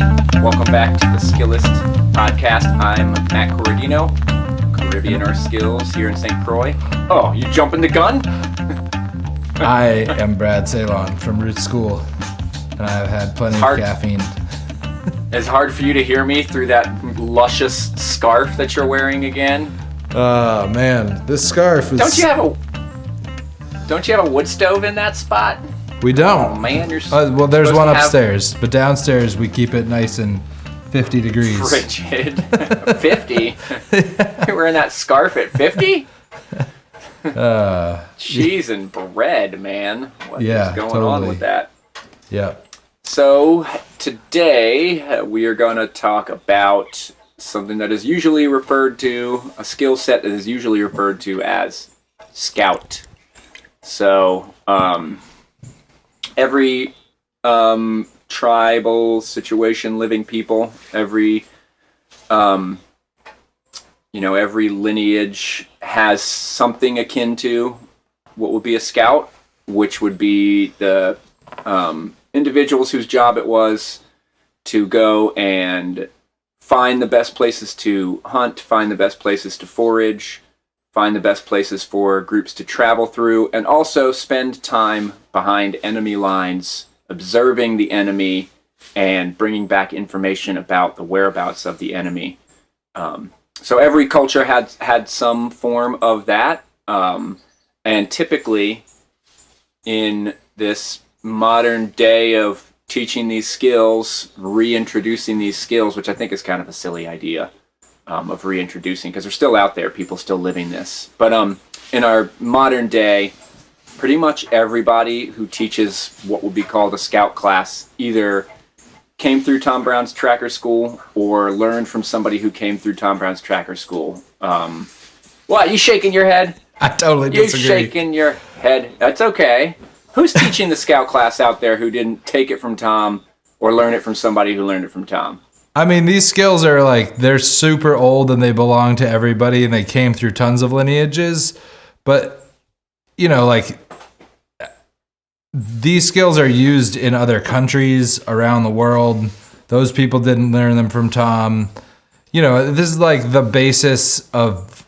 everybody. Welcome back to the Skillist podcast. I'm Matt Corradino, Caribbean Our Skills here in St. Croix. Oh, you jumping the gun? I am Brad Salon from Root School, and I've had plenty of caffeine. It's hard for you to hear me through that luscious scarf that you're wearing again. Oh man, this scarf is... Don't you have a wood stove in that spot? We don't. Oh man, you're well, there's one upstairs, but downstairs we keep it nice and 50 degrees. Frigid. 50? You're wearing that scarf at 50? Cheese and bread, man. What is going on with that? Yeah. So today we are going to talk about something that is usually referred to, a skill set that is usually referred to as scout. So every tribal situation, living people, every lineage has something akin to what would be a scout, which would be the individuals whose job it was to go and find the best places to hunt, find the best places to forage, find the best places for groups to travel through, and also spend time behind enemy lines, observing the enemy and bringing back information about the whereabouts of the enemy. So every culture had some form of that, and typically in this modern day of teaching these skills, reintroducing these skills, which I think is kind of a silly idea of reintroducing, because they're still out there, people still living this. But in our modern day, pretty much everybody who teaches what would be called a scout class either came through Tom Brown's Tracker School or learned from somebody who came through Tom Brown's Tracker School. What, you shaking your head? I totally disagree. You shaking your head. That's okay. Who's teaching the scout class out there who didn't take it from Tom or learn it from somebody who learned it from Tom? I mean, these skills are they're super old and they belong to everybody and they came through tons of lineages. But, these skills are used in other countries around the world. Those people didn't learn them from Tom. This is the basis of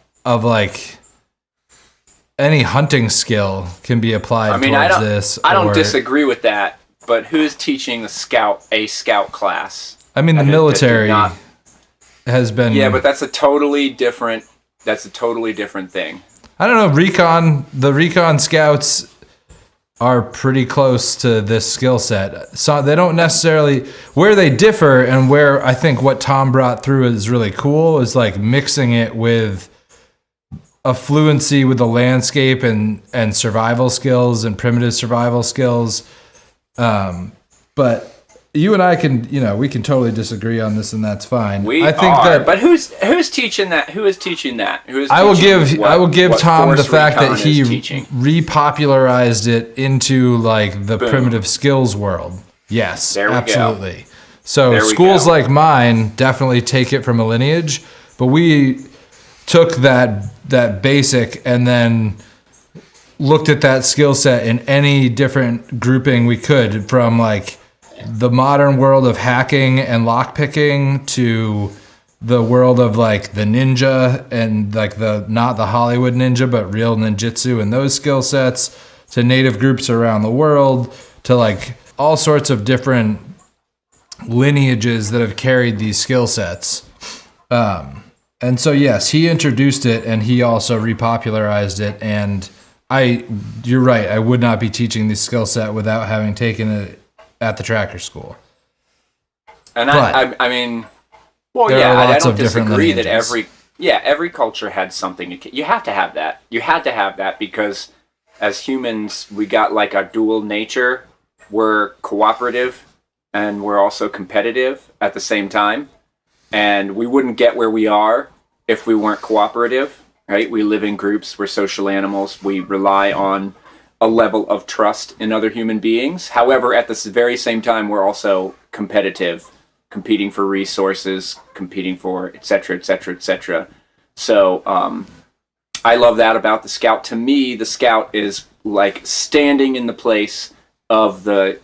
any hunting skill can be applied towards this. I don't disagree with that, but who's teaching a scout class? I mean, the military has been... Yeah, but that's a totally different thing. I don't know, the recon scouts are pretty close to this skill set. So they don't necessarily... Where they differ and where I think what Tom brought through is really cool is mixing it with a fluency with the landscape and survival skills and primitive survival skills. But you and I can, we can totally disagree on this, and that's fine. But who's teaching that? Who is teaching that? I will give Tom the fact that he repopularized it into the primitive skills world. Yes, there we absolutely. Go. So schools like mine definitely take it from a lineage, but we took that basic and then looked at that skill set in any different grouping we could, from the modern world of hacking and lockpicking to the world of the ninja and not the Hollywood ninja but real ninjutsu and those skill sets, to native groups around the world, to all sorts of different lineages that have carried these skill sets. And so, yes, he introduced it and he also repopularized it. And you're right, I would not be teaching this skill set without having taken it at the Tracker School. And I don't disagree that every culture had something. You have to have that. You had to have that because as humans, we got a dual nature. We're cooperative and we're also competitive at the same time. And we wouldn't get where we are if we weren't cooperative, right? We live in groups. We're social animals. We rely on a level of trust in other human beings. However, at this very same time, we're also competitive, competing for resources, competing for et cetera, et cetera, et cetera. So I love that about the scout. To me, the scout is standing in the place of the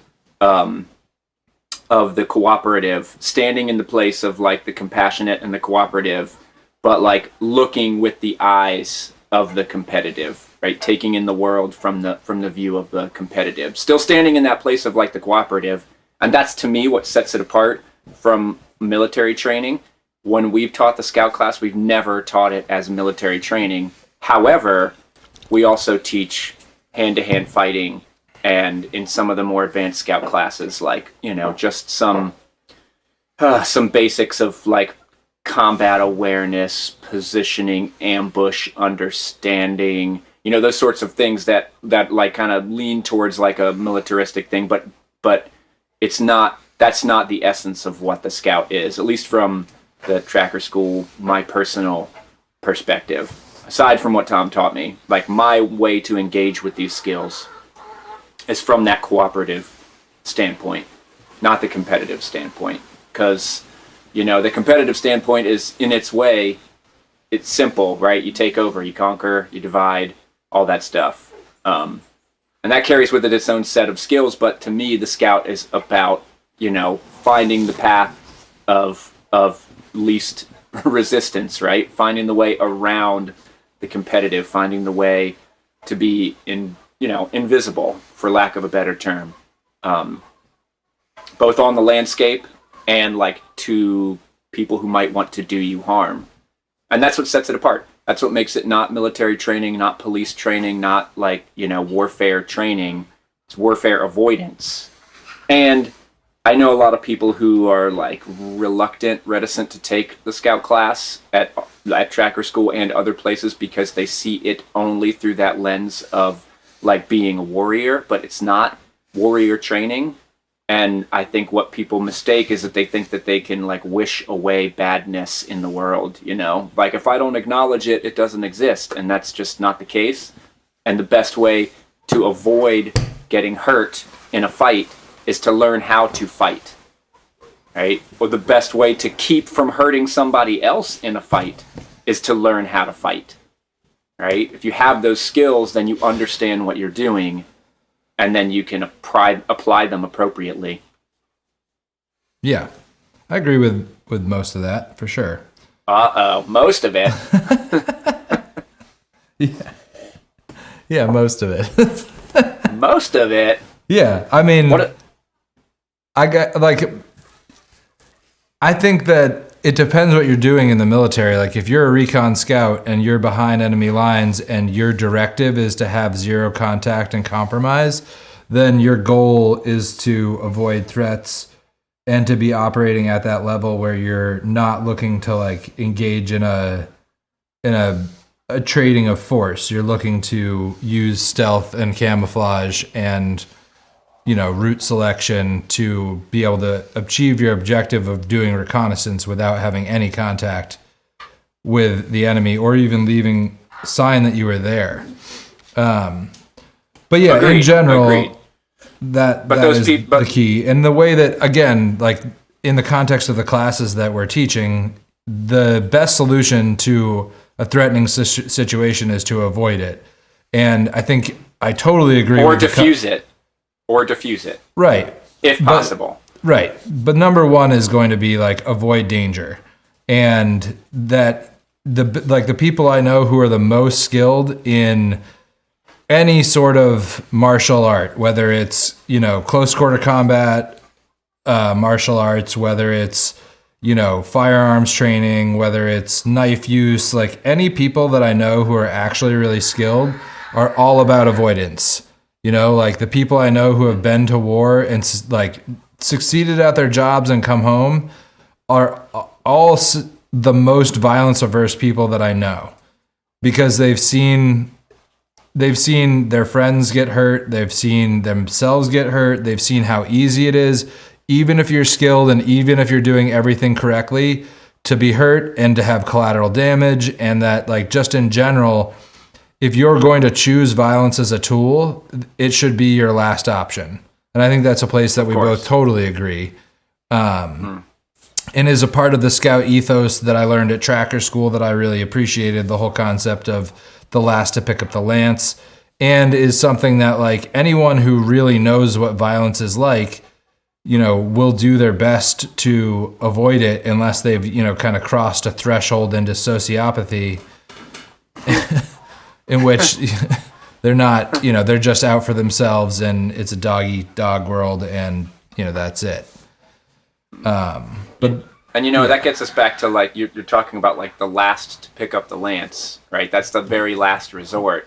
of the cooperative, standing in the place of like the compassionate and the cooperative, but like looking with the eyes of the competitive, right? Taking in the world from the view of the competitive, still standing in that place of like the cooperative. And that's to me what sets it apart from military training. When we've taught the scout class, we've never taught it as military training. However, we also teach hand-to-hand fighting, and in some of the more advanced scout classes, like, you know, just some basics of like combat awareness, positioning, ambush, understanding, you know, those sorts of things that like kind of lean towards like a militaristic thing, but that's not the essence of what the scout is, at least from the tracker school, my personal perspective. Aside from what Tom taught me, like my way to engage with these skills is from that cooperative standpoint, not the competitive standpoint. Because, you know, the competitive standpoint is, in its way, it's simple, right? You take over, you conquer, you divide, all that stuff. And that carries with it its own set of skills, but to me, the scout is about, you know, finding the path of least resistance, right? Finding the way around the competitive, finding the way to be invisible, for lack of a better term, both on the landscape and like to people who might want to do you harm. And that's what sets it apart. That's what makes it not military training, not police training, not like, you know, warfare training. It's warfare avoidance. And I know a lot of people who are like reticent to take the scout class at tracker school and other places because they see it only through that lens of like being a warrior, but it's not warrior training. And I think what people mistake is that they think that they can like wish away badness in the world, you know? Like if I don't acknowledge it, it doesn't exist, and that's just not the case. And the best way to avoid getting hurt in a fight is to learn how to fight, right? Or the best way to keep from hurting somebody else in a fight is to learn how to fight, right? If you have those skills, then you understand what you're doing, and then you can apply them appropriately. Yeah, I agree with most of that, for sure. Most of it. Yeah, most of it. Most of it? Yeah, I mean, I think that it depends what you're doing in the military. Like if you're a recon scout and you're behind enemy lines and your directive is to have zero contact and compromise, then your goal is to avoid threats and to be operating at that level where you're not looking to like engage in a trading of force. You're looking to use stealth and camouflage and, you know, route selection to be able to achieve your objective of doing reconnaissance without having any contact with the enemy or even leaving sign that you were there. But yeah, Agreed. in general, Agreed. that is the key. And the way that, again, like in the context of the classes that we're teaching, the best solution to a threatening situation is to avoid it. And I think I totally agree with diffuse it. Or diffuse it. Right. If possible. Right. But number one is going to be like avoid danger. And that the people I know who are the most skilled in any sort of martial art, whether it's, you know, close quarter combat, martial arts, whether it's, you know, firearms training, whether it's knife use, like any people that I know who are actually really skilled are all about avoidance. You know, like the people I know who have been to war and like succeeded at their jobs and come home are all the most violence averse people that I know, because they've seen their friends get hurt. They've seen themselves get hurt. They've seen how easy it is, even if you're skilled and even if you're doing everything correctly, to be hurt and to have collateral damage. And that, like, just in general, if you're going to choose violence as a tool, it should be your last option. And I think that's a place that we both totally agree. And is a part of the scout ethos that I learned at tracker school that I really appreciated, the whole concept of the last to pick up the lance, and is something that, like, anyone who really knows what violence is like will do their best to avoid it unless they've, kind of crossed a threshold into sociopathy in which they're not, they're just out for themselves and it's a dog-eat-dog world and, that's it. But that gets us back to like, you're talking about like the last to pick up the lance, right? That's the very last resort.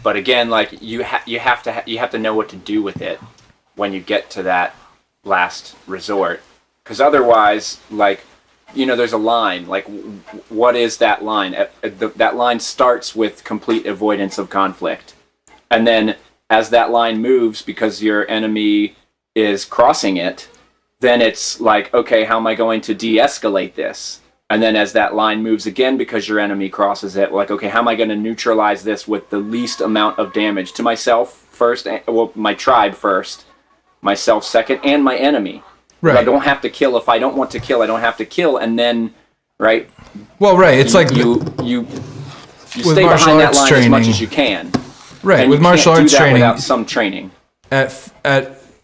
But again, like you have to know what to do with it when you get to that last resort, because otherwise, like, there's a line. Like, what is that line? That line starts with complete avoidance of conflict, and then as that line moves, because your enemy is crossing it, then it's like, okay, how am I going to de-escalate this? And then as that line moves again, because your enemy crosses it, like, okay, how am I going to neutralize this with the least amount of damage to myself first, my tribe first, myself second, and my enemy. Right. I don't have to kill. If I don't want to kill, I don't have to kill. And then, right? Well, right. It's you stay behind that line as much as you can. Right. And with martial arts training, without some training. At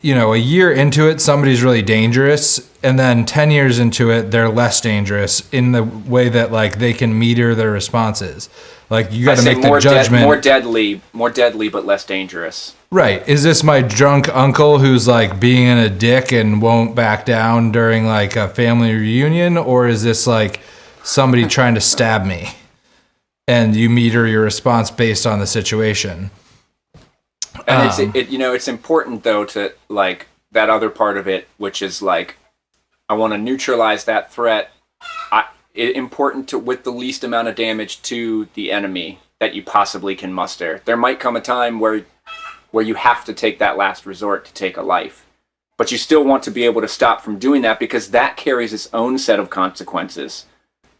a year into it, somebody's really dangerous, and then 10 years into it, they're less dangerous in the way that like they can meter their responses. Like you got to make the judgment. More deadly, but less dangerous. Right. Is this my drunk uncle who's like being a dick and won't back down during like a family reunion? Or is this like somebody trying to stab me? And you meter your response based on the situation. And it's important though to like that other part of it, which is like, I want to neutralize that threat. Important to with the least amount of damage to the enemy that you possibly can muster. There might come a time where you have to take that last resort to take a life. But you still want to be able to stop from doing that because that carries its own set of consequences,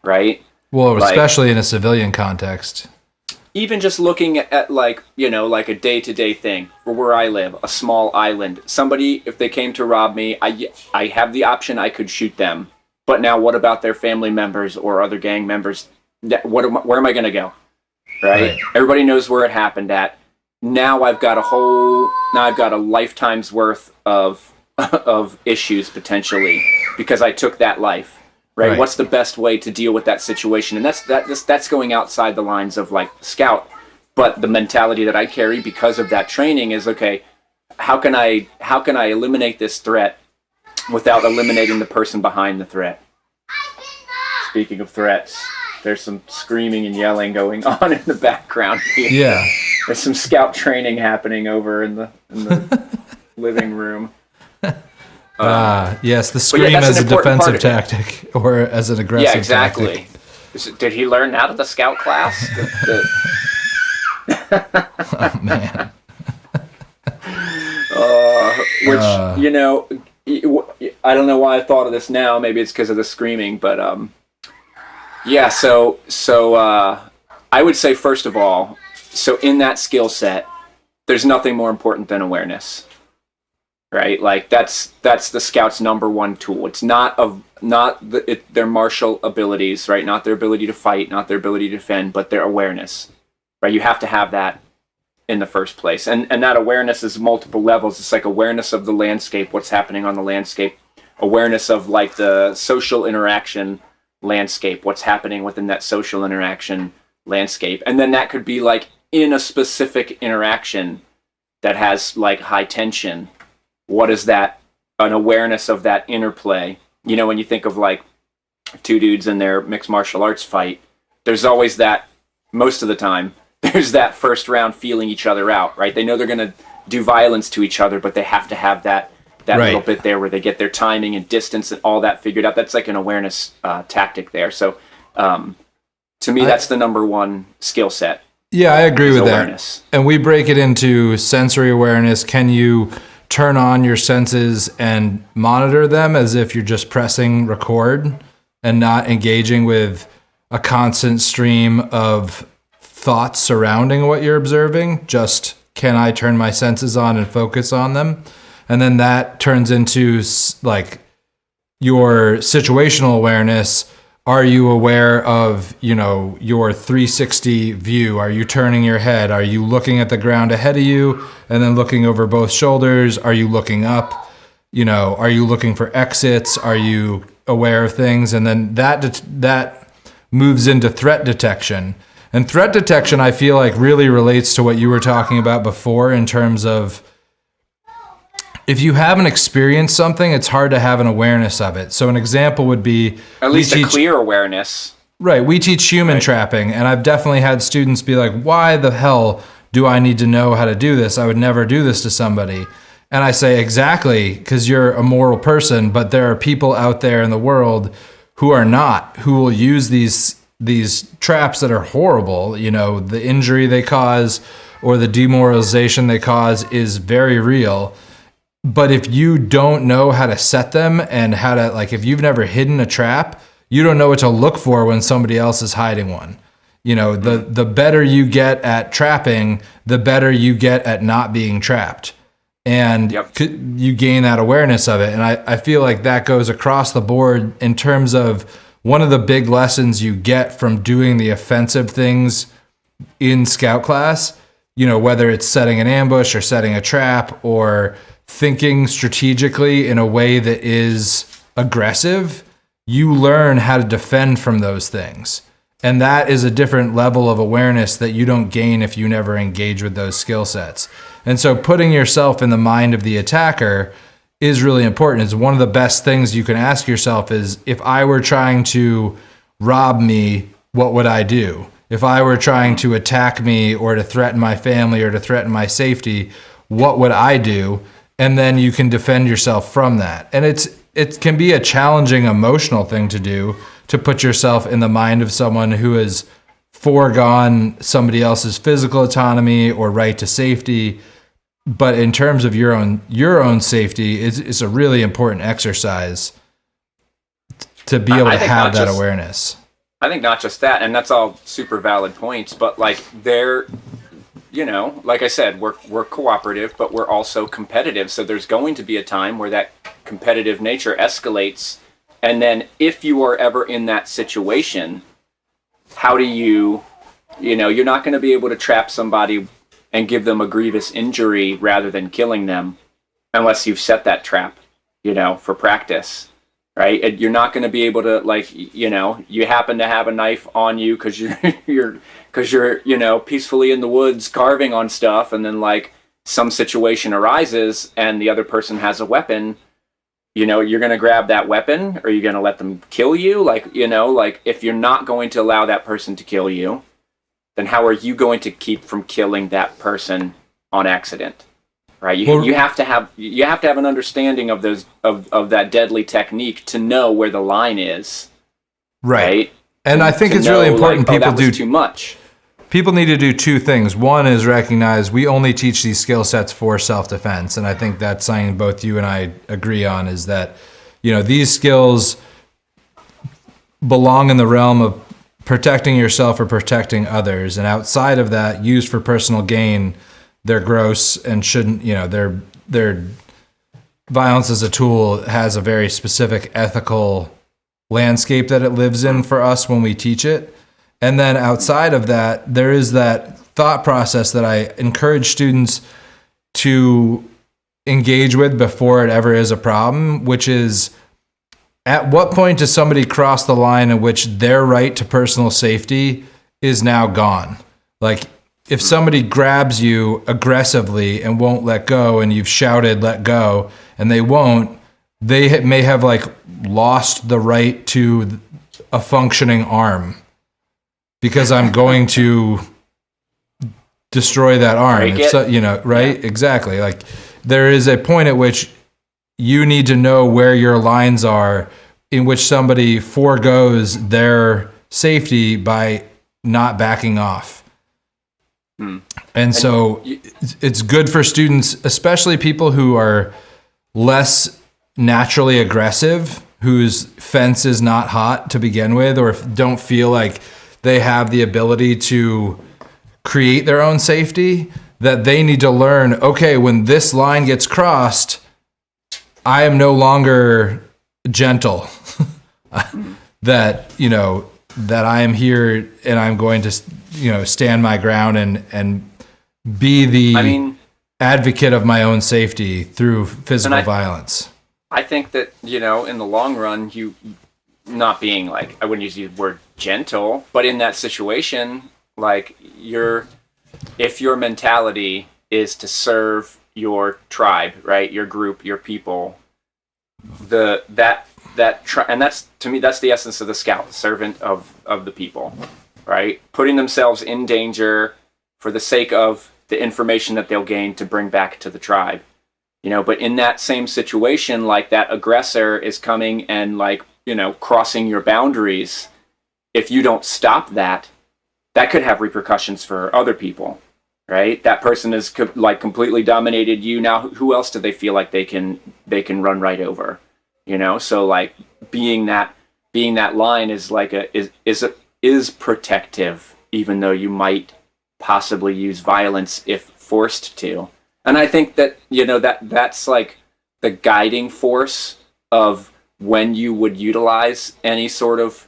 right? Well, especially in a civilian context. Even just looking at like a day-to-day thing, for where I live, a small island. Somebody, if they came to rob me, I have the option I could shoot them. But now what about their family members or other gang members? Where am I going to go? Right? Everybody knows where it happened at. Now I've got a lifetime's worth of issues potentially because I took that life. Right? What's the best way to deal with that situation? And that's going outside the lines of like Scout. But the mentality that I carry because of that training is, okay, how can I eliminate this threat without eliminating the person behind the threat? Speaking of threats, there's some screaming and yelling going on in the background here. Yeah. There's some Scout training happening over in the living room. Yes, the scream as a defensive tactic or as an aggressive tactic. Did he learn that at the Scout class? Oh, man. I don't know why I thought of this now. Maybe it's because of the screaming, but So I would say, first of all, so in that skill set, there's nothing more important than awareness. Right, like that's the Scout's number one tool. It's not their martial abilities, right? Not their ability to fight, not their ability to defend, but their awareness, right? You have to have that in the first place, and that awareness is multiple levels. It's like awareness of the landscape, what's happening on the landscape, awareness of like the social interaction landscape, what's happening within that social interaction landscape, and then that could be like in a specific interaction that has like high tension. What is that? An awareness of that interplay. When you think of like two dudes in their mixed martial arts fight, there's always that, most of the time, there's that first round feeling each other out, right? They know they're going to do violence to each other, but they have to have that little bit there where they get their timing and distance and all that figured out. That's like an awareness tactic there. So to me, that's the number one skill set. Yeah, I agree with awareness. That. And we break it into sensory awareness. Can you turn on your senses and monitor them as if you're just pressing record and not engaging with a constant stream of thoughts surrounding what you're observing? Just, can I turn my senses on and focus on them? And then that turns into like your situational awareness. Are you aware of, your 360 view? Are you turning your head? Are you looking at the ground ahead of you and then looking over both shoulders? Are you looking up? Are you looking for exits? Are you aware of things? And then that moves into threat detection. And threat detection, I feel like, really relates to what you were talking about before in terms of if you haven't experienced something, it's hard to have an awareness of it. So an example would be... At least a clear awareness. Right. We teach human trapping, and I've definitely had students be like, why the hell do I need to know how to do this? I would never do this to somebody. And I say, exactly, because you're a moral person, but there are people out there in the world who are not, who will use these traps that are horrible. The injury they cause or the demoralization they cause is very real. But if you don't know how to set them and how to, if you've never hidden a trap, you don't know what to look for when somebody else is hiding one. The better you get at trapping, the better you get at not being trapped. And you gain that awareness of it. And I feel like that goes across the board in terms of one of the big lessons you get from doing the offensive things in scout class, whether it's setting an ambush or setting a trap or thinking strategically in a way that is aggressive, you learn how to defend from those things. And that is a different level of awareness that you don't gain if you never engage with those skill sets. And so putting yourself in the mind of the attacker is really important. It's one of the best things you can ask yourself is, if I were trying to rob me, what would I do? If I were trying to attack me or to threaten my family or to threaten my safety, what would I do? And then you can defend yourself from that. And it can be a challenging emotional thing to do, to put yourself in the mind of someone who has foregone somebody else's physical autonomy or right to safety. But in terms of your own safety, it's a really important exercise to be able to have that awareness. I think not just that, and that's all super valid points, but like I said, we're cooperative, but we're also competitive. So there's going to be a time where that competitive nature escalates. And then if you are ever in that situation, how do you're not going to be able to trap somebody and give them a grievous injury rather than killing them unless you've set that trap, for practice, right? And you're not going to be able to, you happen to have a knife on you because you're peacefully in the woods carving on stuff, and then some situation arises and the other person has a weapon. You're going to grab that weapon, or you're going to let them kill you. If you're not going to allow that person to kill you, then how are you going to keep from killing that person on accident? Right? You have to have an understanding of those of that deadly technique to know where the line is. Right? And I think it's really important people do too much. People need to do two things. One is recognize we only teach these skill sets for self-defense. And I think that's something both you and I agree on, is that, these skills belong in the realm of protecting yourself or protecting others. And outside of that, used for personal gain, they're gross and shouldn't, their violence as a tool has a very specific ethical landscape that it lives in for us when we teach it. And then outside of that, there is that thought process that I encourage students to engage with before it ever is a problem, which is, at what point does somebody cross the line in which their right to personal safety is now gone? If somebody grabs you aggressively and won't let go, and you've shouted, let go, and they won't, they may have lost the right to a functioning arm. Because I'm going to destroy that arm. Right? Yeah. Exactly. There is a point at which you need to know where your lines are, in which somebody forgoes their safety by not backing off. And so it's good for students, especially people who are less naturally aggressive, whose fence is not hot to begin with, or don't feel like they have the ability to create their own safety, that they need to learn, okay, when this line gets crossed, I am no longer gentle. that I am here and I'm going to, stand my ground and be the advocate of my own safety through physical violence. I think that, in the long run, you not being like, I wouldn't use the word gentle, but in that situation, like if your mentality is to serve your tribe, right, your group, your people, and that's, to me, that's the essence of the scout, servant of the people, right, putting themselves in danger for the sake of the information that they'll gain to bring back to the tribe. But in that same situation, like, that aggressor is coming and, like, crossing your boundaries. If you don't stop that, that could have repercussions for other people, right? That person is like completely dominated you. Now, who else do they feel like they can run right over? So, like, being that line is like is protective, even though you might possibly use violence if forced to. And I think that, that's like the guiding force of when you would utilize any sort of,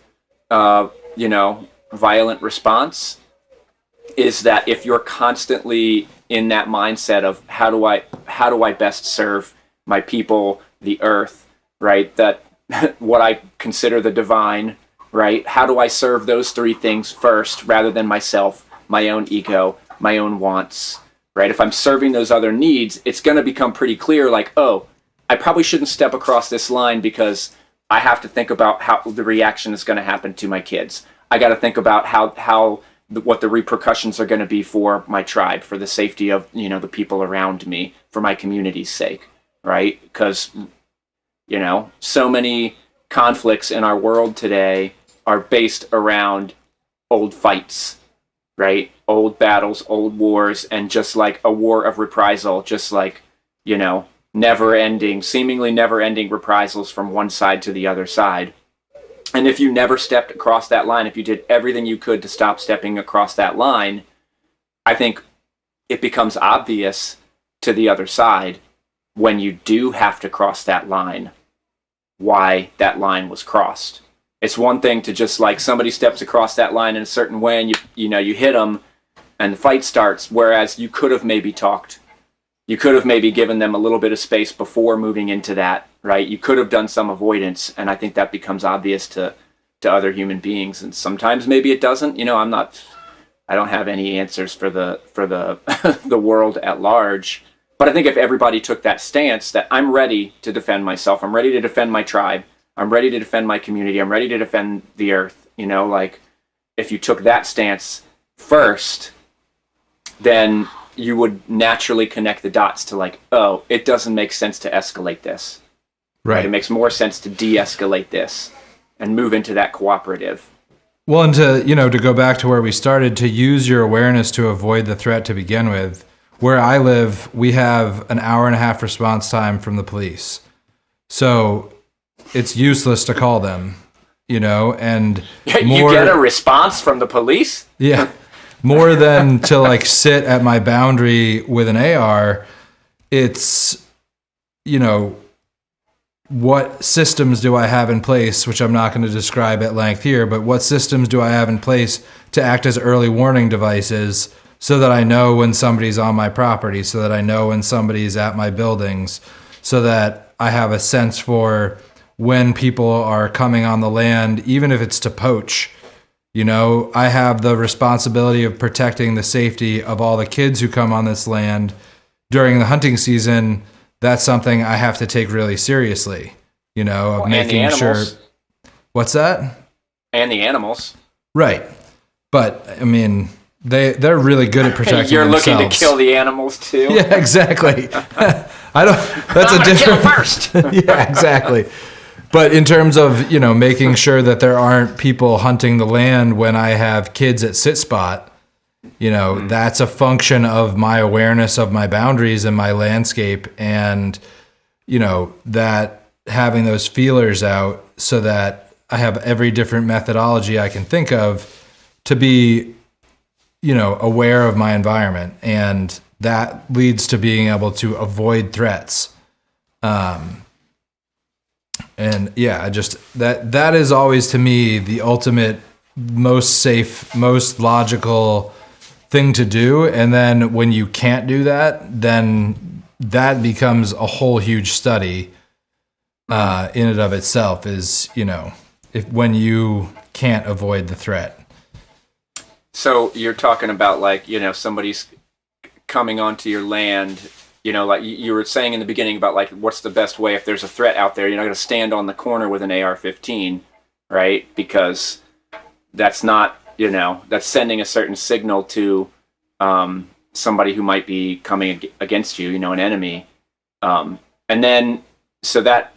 violent response, is that if you're constantly in that mindset of how do I best serve my people, the earth, right? That what I consider the divine, right? How do I serve those three things first rather than myself, my own ego, my own wants, right? If I'm serving those other needs, it's going to become pretty clear, like, oh, I probably shouldn't step across this line because I have to think about how the reaction is going to happen to my kids. I got to think about what the repercussions are going to be for my tribe, for the safety of, the people around me, for my community's sake, right? Because, so many conflicts in our world today are based around old fights, right? Old battles, old wars, and just like a war of reprisal, just like, seemingly never ending reprisals from one side to the other side. And if you never stepped across that line, if you did everything you could to stop stepping across that line, I think it becomes obvious to the other side when you do have to cross that line, why that line was crossed. It's one thing to just, like, somebody steps across that line in a certain way and you hit them and the fight starts, whereas you could have maybe talked. You could have maybe given them a little bit of space before moving into that, right? You could have done some avoidance, and I think that becomes obvious to other human beings. And sometimes maybe it doesn't. I don't have any answers for the the world at large. But I think if everybody took that stance, that I'm ready to defend myself, I'm ready to defend my tribe, I'm ready to defend my community, I'm ready to defend the earth, like, if you took that stance first, then you would naturally connect the dots to, like, oh, it doesn't make sense to escalate this. Right. It makes more sense to de-escalate this and move into that cooperative. Well, and to go back to where we started, to use your awareness to avoid the threat to begin with. Where I live, we have an 1.5-hour response time from the police. So it's useless to call them, and you get a response from the police? Yeah. More than to, like, sit at my boundary with an AR, it's, what systems do I have in place, which I'm not going to describe at length here, but what systems do I have in place to act as early warning devices so that I know when somebody's on my property, so that I know when somebody's at my buildings, so that I have a sense for when people are coming on the land, even if it's to poach. I have the responsibility of protecting the safety of all the kids who come on this land during the hunting season. That's something I have to take really seriously, of making sure. What's that? And the animals. Right. But, I mean, they're really good at protecting You're themselves. Looking to kill the animals too? Yeah, exactly. That's a different first. Yeah, exactly. But in terms of, making sure that there aren't people hunting the land when I have kids at sit spot, that's a function of my awareness of my boundaries and my landscape, and, that having those feelers out so that I have every different methodology I can think of to be, aware of my environment. And that leads to being able to avoid threats. And yeah, that is always, to me, the ultimate, most safe, most logical thing to do. And then when you can't do that, then that becomes a whole huge study in and of itself is, if when you can't avoid the threat. So you're talking about like, somebody's coming onto your land, like you were saying in the beginning about like, what's the best way if there's a threat out there? You're not going to stand on the corner with an AR-15, right? Because that's not, that's sending a certain signal to somebody who might be coming against you, an enemy. And then, so that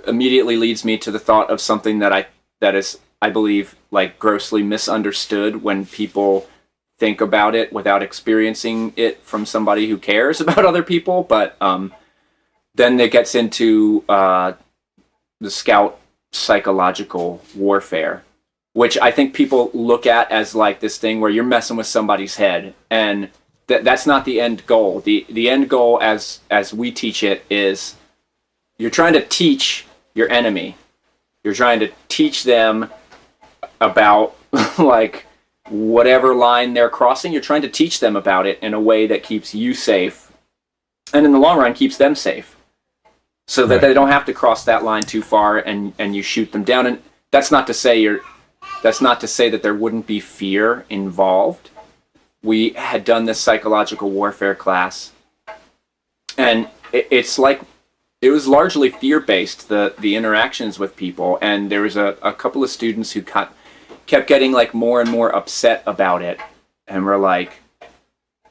immediately leads me to the thought of something that is, I believe, like grossly misunderstood when people think about it without experiencing it from somebody who cares about other people. But then it gets into the scout psychological warfare, which I think people look at as like this thing where you're messing with somebody's head, and that's not the end goal. The end goal, as we teach it, is you're trying to teach your enemy. You're trying to teach them about like whatever line they're crossing. You're trying to teach them about it in a way that keeps you safe, and in the long run keeps them safe, so that they don't have to cross that line too far and you shoot them down. And that's not to say that there wouldn't be fear involved. We had done this psychological warfare class, and it's like it was largely fear-based, the interactions with people, and there was a couple of students who kept getting like more and more upset about it, and we're like,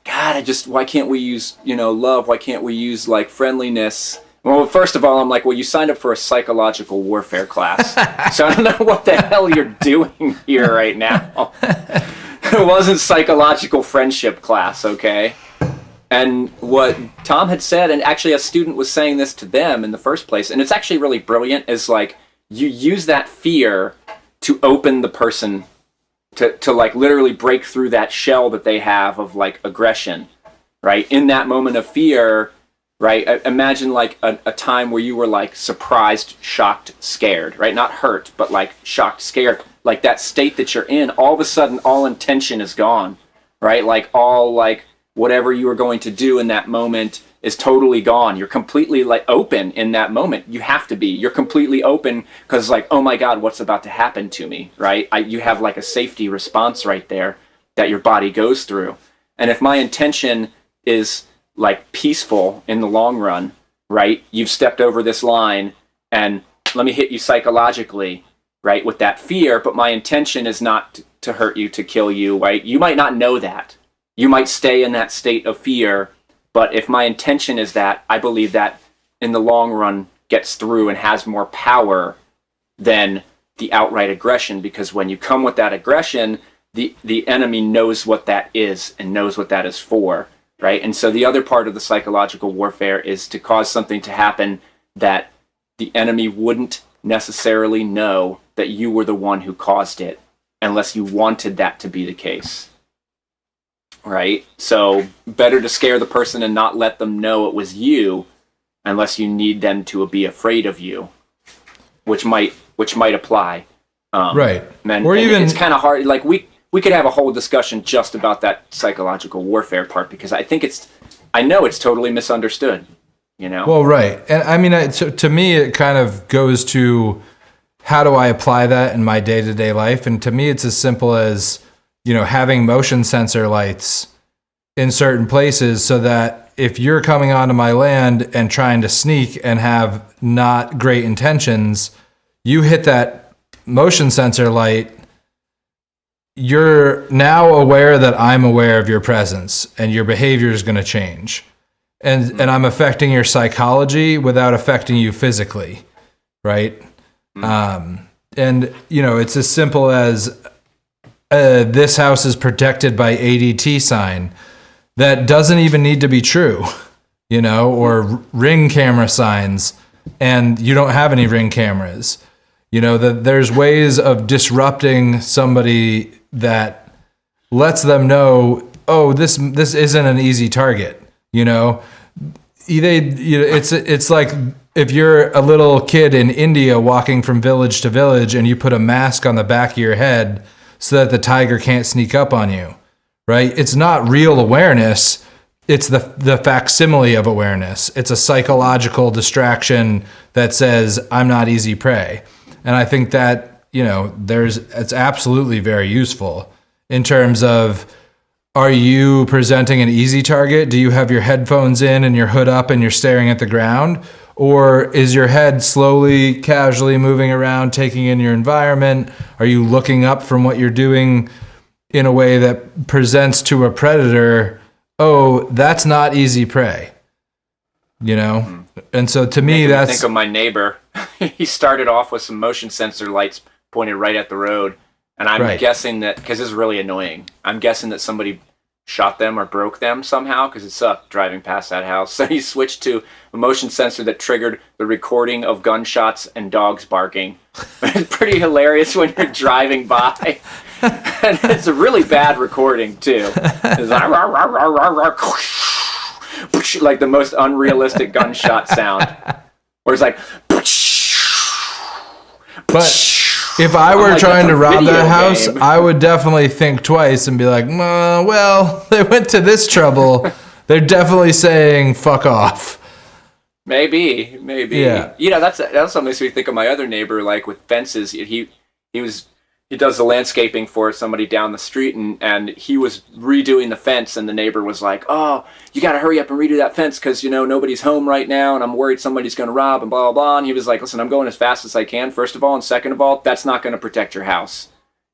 God, why can't we use, love? Why can't we use like friendliness? Well, first of all, I'm like, well, you signed up for a psychological warfare class, so I don't know what the hell you're doing here right now. It wasn't psychological friendship class, okay? And what Tom had said, and actually a student was saying this to them in the first place, and it's actually really brilliant, is like, you use that fear to open the person to like literally break through that shell that they have of like aggression, right? In that moment of fear, right? Imagine like a time where you were like surprised, shocked, scared, right? Not hurt, but like shocked, scared. Like that state that you're in, all of a sudden, all intention is gone, right? Like all like whatever you were going to do in that moment is totally gone. You're completely like open in that moment. You have to be. You're completely open because like, oh my God, what's about to happen to me, right? You have like a safety response right there that your body goes through. And if my intention is like peaceful in the long run, right? You've stepped over this line and let me hit you psychologically, right? With that fear, but my intention is not to hurt you, to kill you, right? You might not know that. You might stay in that state of fear, but if my intention is that, I believe that in the long run gets through and has more power than the outright aggression, because when you come with that aggression, the enemy knows what that is and knows what that is for, right? And so the other part of the psychological warfare is to cause something to happen that the enemy wouldn't necessarily know that you were the one who caused it unless you wanted that to be the case. Right? So better to scare the person and not let them know it was you unless you need them to be afraid of you, which might apply. Right. Or even it's kind of hard. Like we could have a whole discussion just about that psychological warfare part, because I know it's totally misunderstood, Well, right. And I mean, to me, it kind of goes to how do I apply that in my day-to-day life? And to me, it's as simple as, having motion sensor lights in certain places so that if you're coming onto my land and trying to sneak and have not great intentions, you hit that motion sensor light, you're now aware that I'm aware of your presence and your behavior is going to change. And I'm affecting your psychology without affecting you physically, right? And, it's as simple as this house is protected by ADT sign that doesn't even need to be true, or ring camera signs, and you don't have any ring cameras. That there's ways of disrupting somebody that lets them know, oh, this isn't an easy target. It's like if you're a little kid in India walking from village to village and you put a mask on the back of your head so that the tiger can't sneak up on you, right? It's not real awareness. it's the facsimile of awareness. It's a psychological distraction that says I'm not easy prey. And I think that, it's absolutely very useful in terms of, are you presenting an easy target? Do you have your headphones in and your hood up and you're staring at the ground? Or is your head slowly, casually moving around, taking in your environment? Are you looking up from what you're doing in a way that presents to a predator, oh, that's not easy prey, And so to me, that's... think of my neighbor. He started off with some motion sensor lights pointed right at the road. And I'm guessing that, because it's really annoying, I'm guessing that somebody shot them or broke them somehow, because it sucked driving past that house. So he switched to a motion sensor that triggered the recording of gunshots and dogs barking. It's pretty hilarious when you're driving by. And it's a really bad recording, too. It's like the most unrealistic gunshot sound. Where it's like... But... if I were trying to rob that house, I would definitely think twice and be like, well, they went to this trouble. They're definitely saying fuck off. Maybe. Yeah. That also makes me think of my other neighbor, like with fences. He does the landscaping for somebody down the street, and he was redoing the fence, and the neighbor was like, oh, you got to hurry up and redo that fence because, nobody's home right now, and I'm worried somebody's going to rob, and blah, blah, blah. And he was like, listen, I'm going as fast as I can, first of all, and second of all, that's not going to protect your house.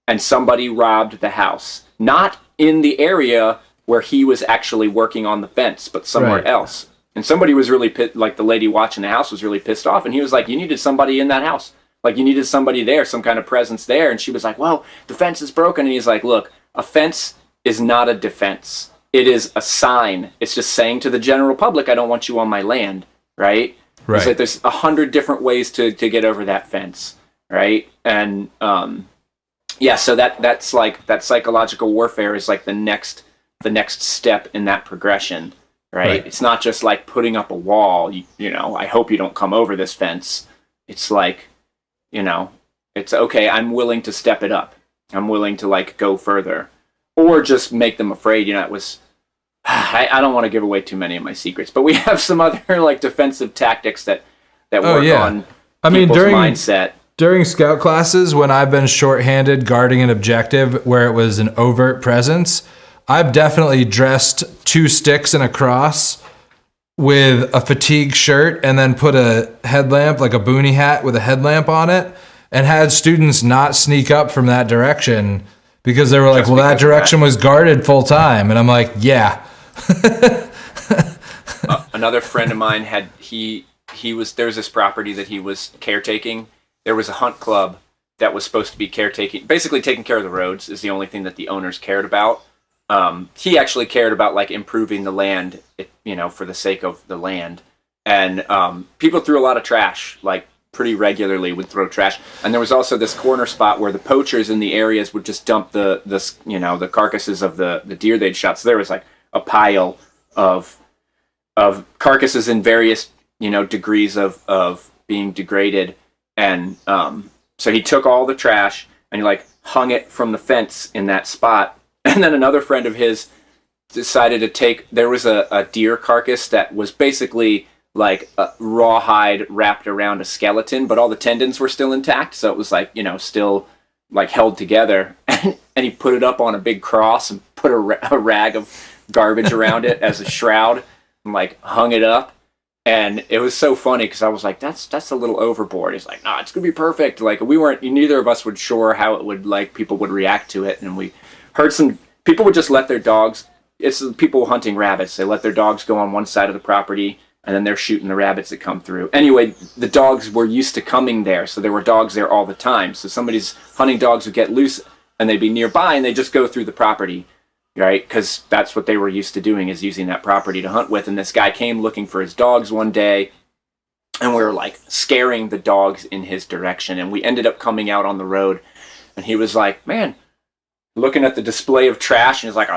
And somebody robbed the house. Not in the area where he was actually working on the fence, but somewhere else. And somebody was really pissed, like the lady watching the house was really pissed off, and he was like, you needed somebody in that house. Like, you needed somebody there, some kind of presence there. And she was like, well, the fence is broken. And he's like, look, a fence is not a defense. It is a sign. It's just saying to the general public, I don't want you on my land, right? It's like there's 100 different ways to get over that fence, right? And, so that's like, that psychological warfare is like the next step in that progression, right? It's not just like putting up a wall, I hope you don't come over this fence. It's like, it's okay, I'm willing to step it up. I'm willing to, like, go further. Or just make them afraid. It was... I don't want to give away too many of my secrets, but we have some other, like, defensive tactics that work on people's mindset. During scout classes, when I've been shorthanded guarding an objective where it was an overt presence, I've definitely dressed 2 sticks and a cross with a fatigue shirt and then put a headlamp, like a boonie hat with a headlamp on it, and had students not sneak up from that direction because they were like, well, that direction was guarded full time. And I'm like, yeah. Another friend of mine there was this property that he was caretaking. There was a hunt club that was supposed to be basically taking care of the roads is the only thing that the owners cared about. He actually cared about like improving the land, for the sake of the land. And people threw a lot of trash, like pretty regularly would throw trash. And there was also this corner spot where the poachers in the areas would just dump the carcasses of the deer they'd shot. So there was like a pile of carcasses in various, degrees of being degraded. And so he took all the trash and he like hung it from the fence in that spot. And then another friend of his decided to there was a deer carcass that was basically like a rawhide wrapped around a skeleton, but all the tendons were still intact. So it was like, still like held together. And he put it up on a big cross and put a rag of garbage around it as a shroud and like hung it up. And it was so funny because I was like, that's a little overboard. He's like, no, it's going to be perfect. Like neither of us were sure how it would, like people would react to it. And we heard some people would just let their dogs, it's people hunting rabbits. They let their dogs go on one side of the property and then they're shooting the rabbits that come through. Anyway, the dogs were used to coming there. So there were dogs there all the time. So somebody's hunting dogs would get loose and they'd be nearby and they just go through the property, right? Because that's what they were used to doing, is using that property to hunt with. And this guy came looking for his dogs one day and we were like scaring the dogs in his direction. And we ended up coming out on the road and he was like, man, looking at the display of trash, and he's like,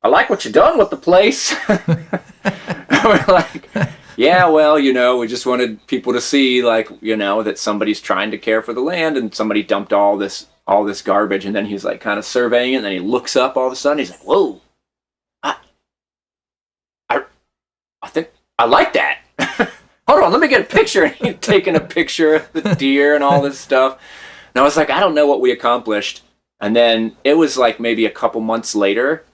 I like what you done with the place. We're like, yeah, well, we just wanted people to see, like, that somebody's trying to care for the land, and somebody dumped all this garbage. And then he's like kind of surveying it, and then he looks up all of a sudden, he's like, whoa, I I like that. Hold on, let me get a picture. And he's taking a picture of the deer and all this stuff. And I was like, I don't know what we accomplished. And then it was like maybe a couple months later,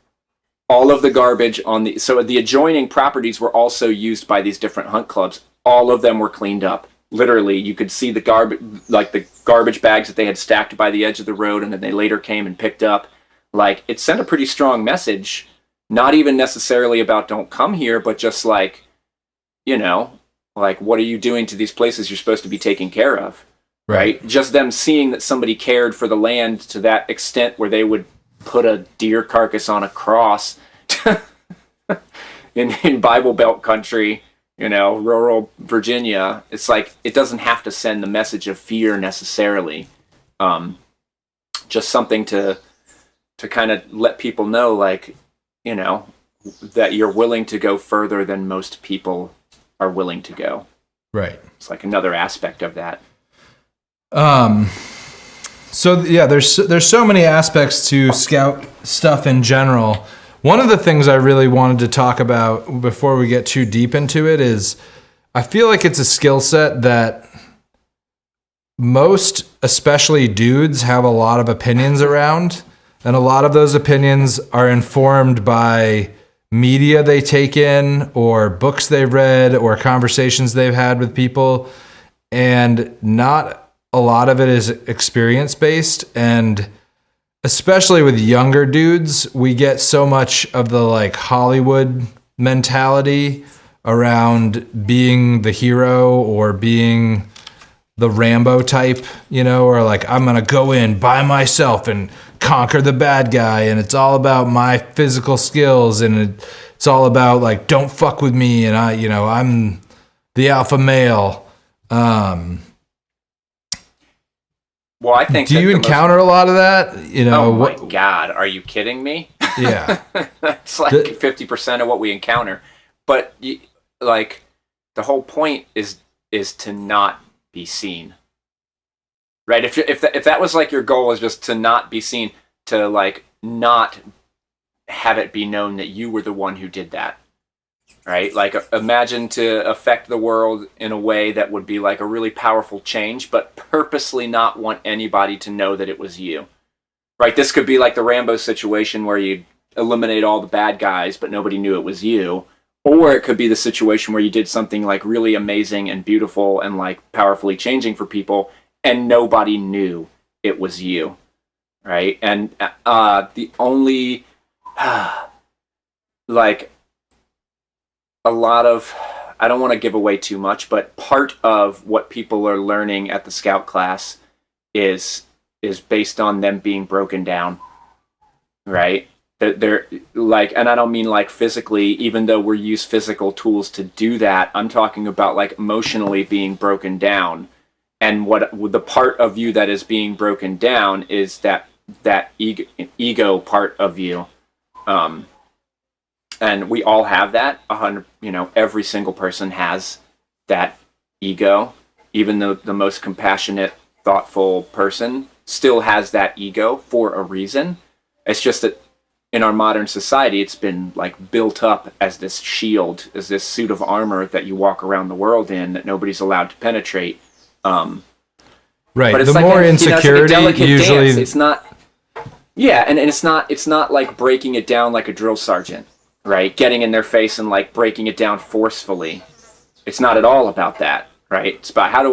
all of the garbage so the adjoining properties were also used by these different hunt clubs. All of them were cleaned up. Literally, you could see the garbage bags that they had stacked by the edge of the road, and then they later came and picked up. Like, it sent a pretty strong message, not even necessarily about don't come here, but just like, like, what are you doing to these places you're supposed to be taking care of? Right? Just them seeing that somebody cared for the land to that extent where they would put a deer carcass on a cross in Bible Belt country, rural Virginia. It's like, it doesn't have to send the message of fear necessarily. Just something to kind of let people know, like, that you're willing to go further than most people are willing to go. Right. It's like another aspect of that. So yeah, there's so many aspects to scout stuff in general. One of the things I really wanted to talk about before we get too deep into it is I feel like it's a skill set that most, especially dudes, have a lot of opinions around, and a lot of those opinions are informed by media they take in or books they've read or conversations they've had with people, and not a lot of it is experience based. And especially with younger dudes, we get so much of the like Hollywood mentality around being the hero or being the Rambo type, or like, I'm going to go in by myself and conquer the bad guy. And it's all about my physical skills. And it's all about like, don't fuck with me. And I'm the alpha male. Well, I think. Do you encounter a lot of that? Oh my God, are you kidding me? Yeah, it's like 50% of what we encounter. But like, the whole point is to not be seen, right? If that was like your goal, is just to not be seen, to like not have it be known that you were the one who did that. Right? Like, imagine to affect the world in a way that would be like a really powerful change, but purposely not want anybody to know that it was you. Right? This could be like the Rambo situation where you eliminate all the bad guys, but nobody knew it was you. Or it could be the situation where you did something like really amazing and beautiful and like powerfully changing for people, and nobody knew it was you. Right? And the only like, a lot of, I don't want to give away too much, but part of what people are learning at the scout class is based on them being broken down, right? They're like, and I don't mean like physically, even though we use physical tools to do that. I'm talking about like emotionally being broken down. And what the part of you that is being broken down is that ego part of you. And we all have that. Every single person has that ego. Even the most compassionate, thoughtful person still has that ego for a reason. It's just that in our modern society, it's been like built up as this shield, as this suit of armor that you walk around the world in that nobody's allowed to penetrate. Right. But it's the like more insecurity, it's like usually dance. It's not. Yeah, and it's not like breaking it down like a drill sergeant. Right, getting in their face and like breaking it down forcefully. It's not at all about that, right? It's about how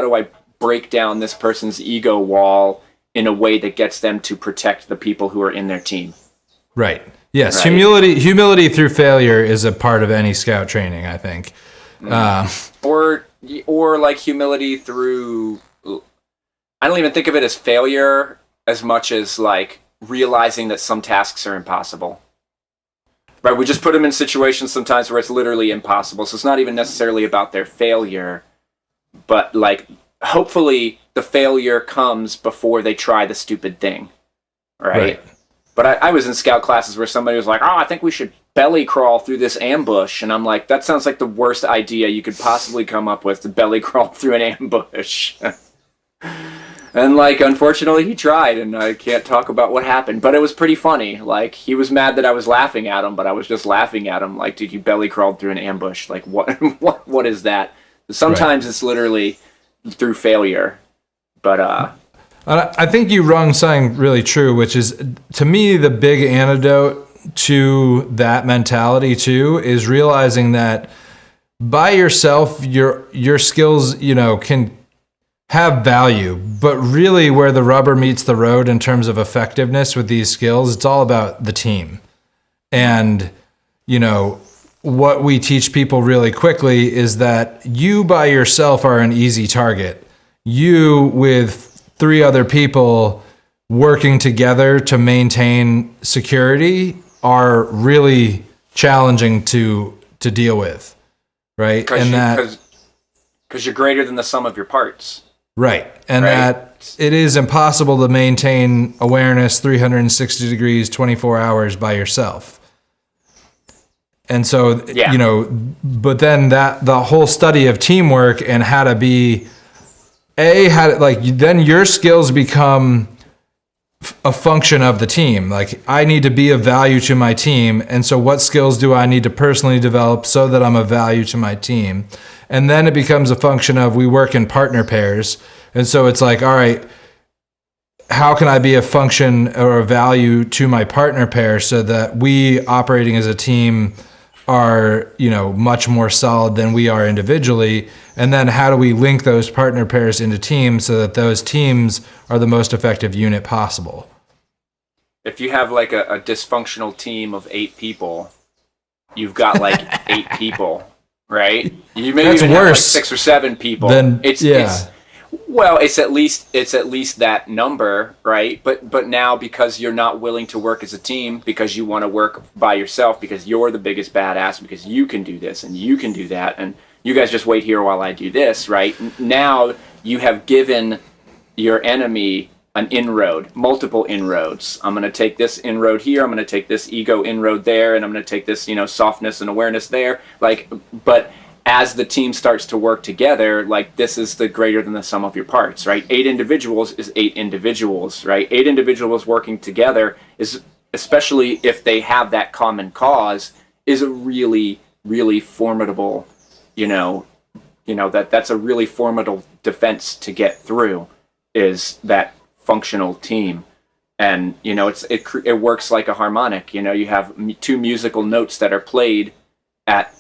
do I break down this person's ego wall in a way that gets them to protect the people who are in their team. Right. Yes. Right? Humility through failure is a part of any scout training, I think. Or like humility through. I don't even think of it as failure as much as like realizing that some tasks are impossible. Right, we just put them in situations sometimes where it's literally impossible. So it's not even necessarily about their failure, but like, hopefully the failure comes before they try the stupid thing, right? But I was in scout classes where somebody was like, "Oh, I think we should belly crawl through this ambush," and I'm like, "That sounds like the worst idea you could possibly come up with, to belly crawl through an ambush." And And like, unfortunately, he tried, and I can't talk about what happened. But it was pretty funny. Like, he was mad that I was laughing at him, but I was just laughing at him. Like, dude, you belly crawled through an ambush. Like, what? What is that? Sometimes It's literally through failure. But I think you rung something really true, which is, to me, the big antidote to that mentality too is realizing that by yourself, your skills, can have value, but really where the rubber meets the road in terms of effectiveness with these skills, it's all about the team. And, what we teach people really quickly is that you by yourself are an easy target. You with 3 other people working together to maintain security are really challenging to deal with, right? Because you're greater than the sum of your parts. Right. And that it is impossible to maintain awareness 360 degrees, 24 hours by yourself. And so, but then the whole study of teamwork and how to be, then your skills become a function of the team. Like, I need to be of value to my team. And so what skills do I need to personally develop so that I'm of value to my team? And then it becomes a function of, we work in partner pairs. And so it's like, all right, how can I be a function or a value to my partner pair so that we operating as a team are, much more solid than we are individually? And then how do we link those partner pairs into teams so that those teams are the most effective unit possible? If you have like a dysfunctional team of 8 people, you've got like 8 people, right? You maybe That's even worse have like 6 or 7 people. It's at least that number, right? But now, because you're not willing to work as a team, because you want to work by yourself, because you're the biggest badass, because you can do this and you can do that, and you guys just wait here while I do this, right? Now you have given your enemy an inroad, multiple inroads. I'm going to take this inroad here, I'm going to take this ego inroad there, and I'm going to take this, softness and awareness there. But as the team starts to work together, like, this is the greater than the sum of your parts, right? 8 individuals is 8 individuals, right? 8 individuals working together is, especially if they have that common cause, is a really, really formidable, that's a really formidable defense to get through, is that functional team. And, it works like a harmonic. You have 2 musical notes that are played at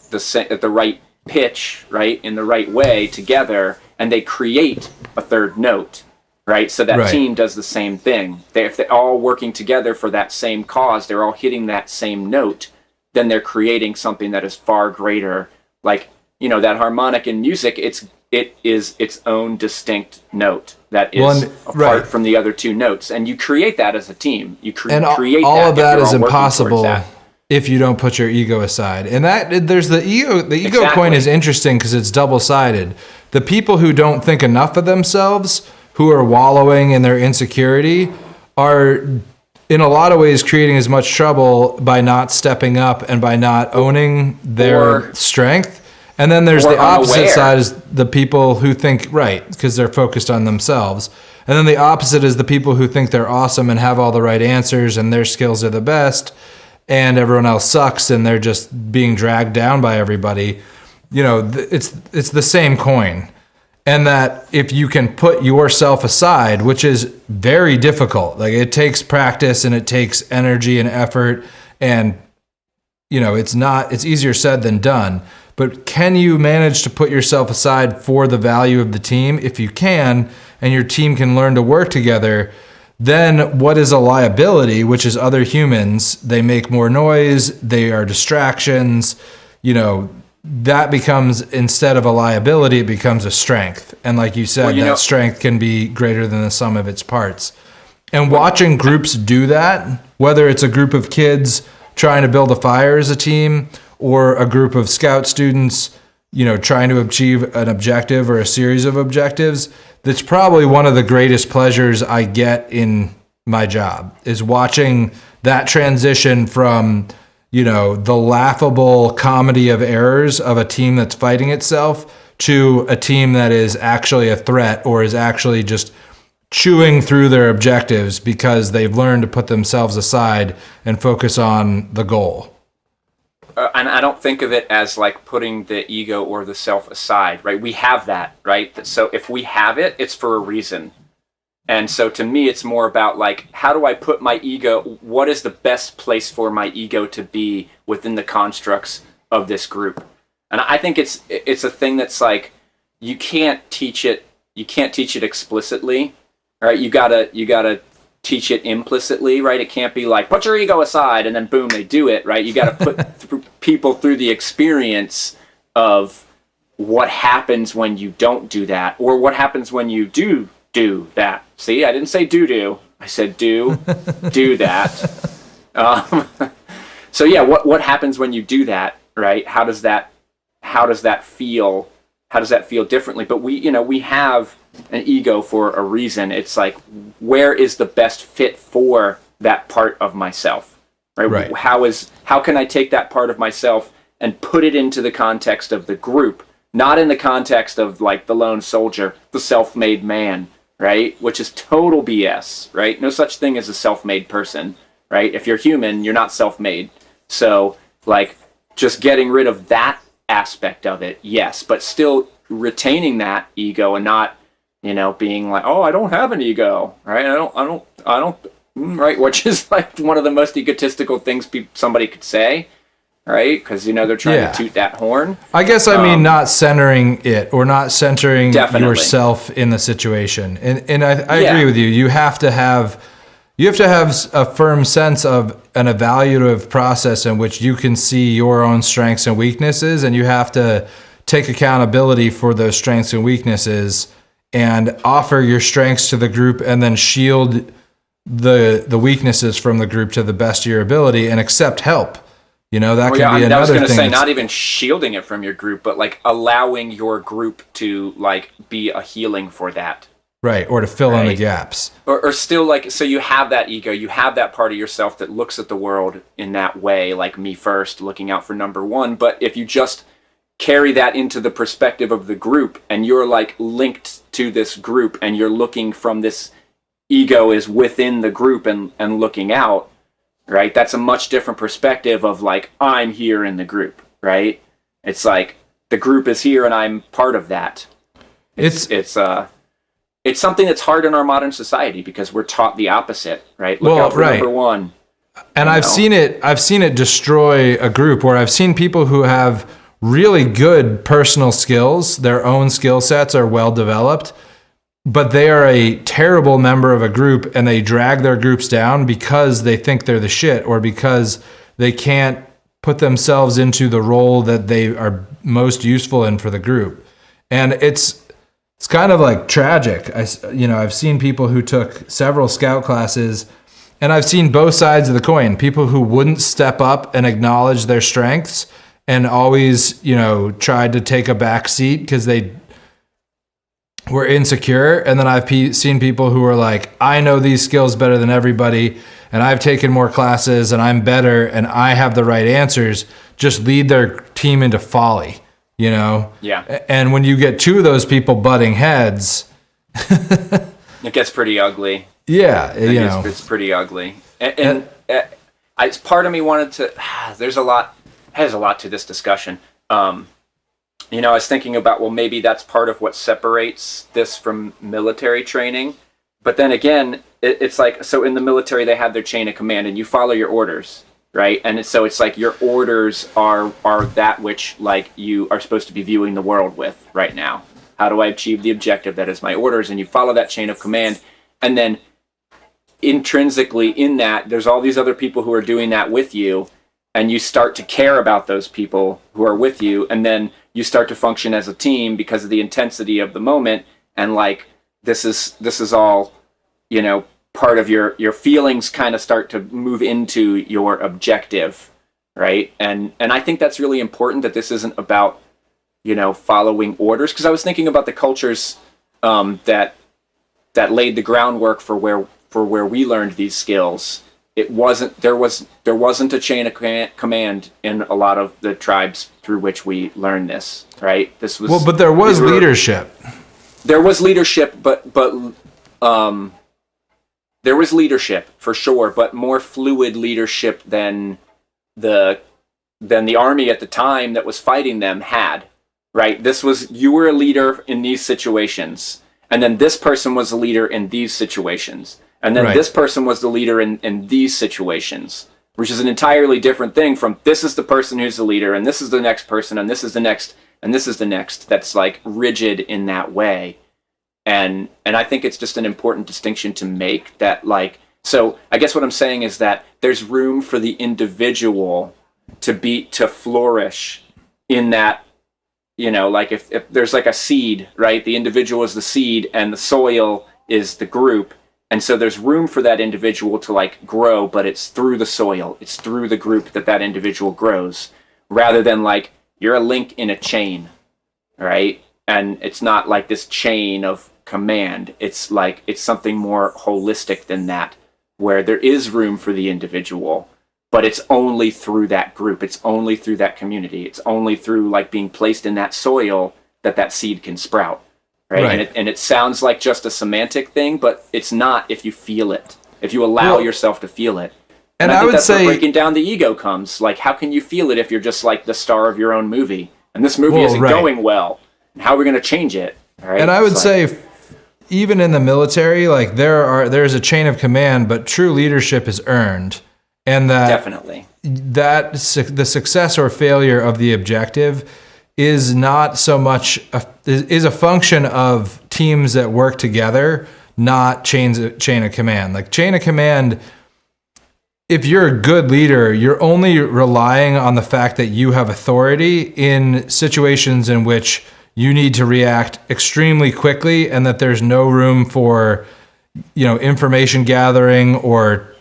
the right pitch, right, in the right way together, and they create a 3rd note, right? So that team does the same thing. If they're all working together for that same cause, they're all hitting that same note, then they're creating something that is far greater. Like, that harmonic in music, it is its own distinct note that is apart from the other 2 notes, and you create that as a team. You create all of that is impossible if you don't put your ego aside. And there's the ego coin is interesting because it's double-sided. The people who don't think enough of themselves, who are wallowing in their insecurity, are in a lot of ways creating as much trouble by not stepping up and by not owning their strength. And then there's the opposite side, is the people who think, because they're focused on themselves. And then the opposite is the people who think they're awesome and have all the right answers and their skills are the best, and everyone else sucks and they're just being dragged down by everybody. It's the same coin. And that if you can put yourself aside, which is very difficult, like, it takes practice and it takes energy and effort, and it's easier said than done. But can you manage to put yourself aside for the value of the team? If you can, and your team can learn to work together, then what is a liability, which is other humans? They make more noise, they are distractions, that becomes, instead of a liability, it becomes a strength. And like you said, that strength can be greater than the sum of its parts. And watching groups do that, whether it's a group of kids trying to build a fire as a team, or a group of scout students, trying to achieve an objective or a series of objectives, that's probably one of the greatest pleasures I get in my job, is watching that transition from, the laughable comedy of errors of a team that's fighting itself to a team that is actually a threat, or is actually just chewing through their objectives because they've learned to put themselves aside and focus on the goal. And I don't think of it as like putting the ego or the self aside, right? We have that, right? So if we have it, it's for a reason. And so to me, it's more about like, how do I put my ego, what is the best place for my ego to be within the constructs of this group? And I think it's a thing that's like, you can't teach it explicitly, right? You gotta teach it implicitly, right? It can't be like, put your ego aside and then boom, they do it, right? You got to put people through the experience of what happens when you don't do that, or what happens when you do that. See, I didn't say do. I said do that. So yeah, what happens when you do that, right? How does that feel? How does that feel differently? But we have an ego for a reason. It's like, where is the best fit for that part of myself, right? How can I take that part of myself and put it into the context of the group, not in the context of like the lone soldier, the self-made man, right? Which is total BS, right? No such thing as a self-made person, right? If you're human, you're not self-made. So like, just getting rid of that aspect of it, yes, but still retaining that ego and not, being like, oh, I don't have an ego, right? I don't, right? Which is like one of the most egotistical things somebody could say, right? Because, they're trying to toot that horn. I guess I mean not centering it, or not centering Definitely. yourself in the situation. And I agree with you. You have to have a firm sense of an evaluative process in which you can see your own strengths and weaknesses, and you have to take accountability for those strengths and weaknesses and offer your strengths to the group, and then shield the weaknesses from the group to the best of your ability, and accept help. That can be another thing. I was going to say, not even shielding it from your group, but like allowing your group to like be a healing for that. Right, or to fill in the gaps. Or still like, so you have that ego, you have that part of yourself that looks at the world in that way, like me first, looking out for number one. But if you just carry that into the perspective of the group, and you're like linked to this group, and you're looking from this ego is within the group and looking out, right? That's a much different perspective of like, I'm here in the group, right? It's like the group is here and I'm part of that. It's something that's hard in our modern society because we're taught the opposite, right? Look out for number one. And I've seen it destroy a group, where I've seen people who have really good personal skills, their own skill sets are well developed, but they are a terrible member of a group, and they drag their groups down because they think they're the shit, or because they can't put themselves into the role that they are most useful in for the group. And it's kind of like tragic. I've seen people who took several scout classes, and I've seen both sides of the coin. People who wouldn't step up and acknowledge their strengths, and always, tried to take a back seat because they were insecure. And then I've seen people who are like, I know these skills better than everybody, and I've taken more classes, and I'm better, and I have the right answers, just lead their team into folly. Yeah. And when you get two of those people butting heads, it gets pretty ugly. Yeah. It's pretty ugly. And part of me wanted to, there's a lot to this discussion. I was thinking about, well, maybe that's part of what separates this from military training. But then again, it's like, so in the military, they have their chain of command and you follow your orders. Right. And so it's like your orders are that which like you are supposed to be viewing the world with right now. How do I achieve the objective? That is my orders. And you follow that chain of command. And then intrinsically in that, there's all these other people who are doing that with you. And you start to care about those people who are with you. And then you start to function as a team because of the intensity of the moment. And like, this is all, part of your feelings kind of start to move into your objective, right? And I think that's really important, that this isn't about, following orders. Because I was thinking about the cultures that laid the groundwork for where we learned these skills. There wasn't a chain of command in a lot of the tribes through which we learned this, right? But there was leadership. There was leadership, but there was leadership for sure, but more fluid leadership than the army at the time that was fighting them had, right? This was, you were a leader in these situations, and then this person was a leader in these situations, and then this person was the leader in these situations, which is an entirely different thing from this is the person who's the leader, and this is the next person, and this is the next, and this is the next. That's like rigid in that way. And I think it's just an important distinction to make, that like, so I guess what I'm saying is that there's room for the individual to flourish in that, you know, like if there's like a seed, right? The individual is the seed and the soil is the group. And so there's room for that individual to like grow, but it's through the soil. It's through the group that individual grows, rather than like you're a link in a chain, right? And it's not like this chain of command. It's like, it's something more holistic than that, where there is room for the individual, but it's only through that group. It's only through that community. It's only through like being placed in that soil that seed can sprout, right? And it sounds like just a semantic thing, but it's not if you feel it, if you allow yourself to feel it. And I think that's where breaking down the ego comes. Like, how can you feel it if you're just like the star of your own movie, and this movie isn't going well? And how are we going to change it? Right? And I would say, even in the military, like there's a chain of command, but true leadership is earned, and that definitely the success or failure of the objective is not so much is a function of teams that work together, not chain of command. Like chain of command, if you're a good leader, you're only relying on the fact that you have authority in situations in which you need to react extremely quickly, and that there's no room for, you know, information gathering or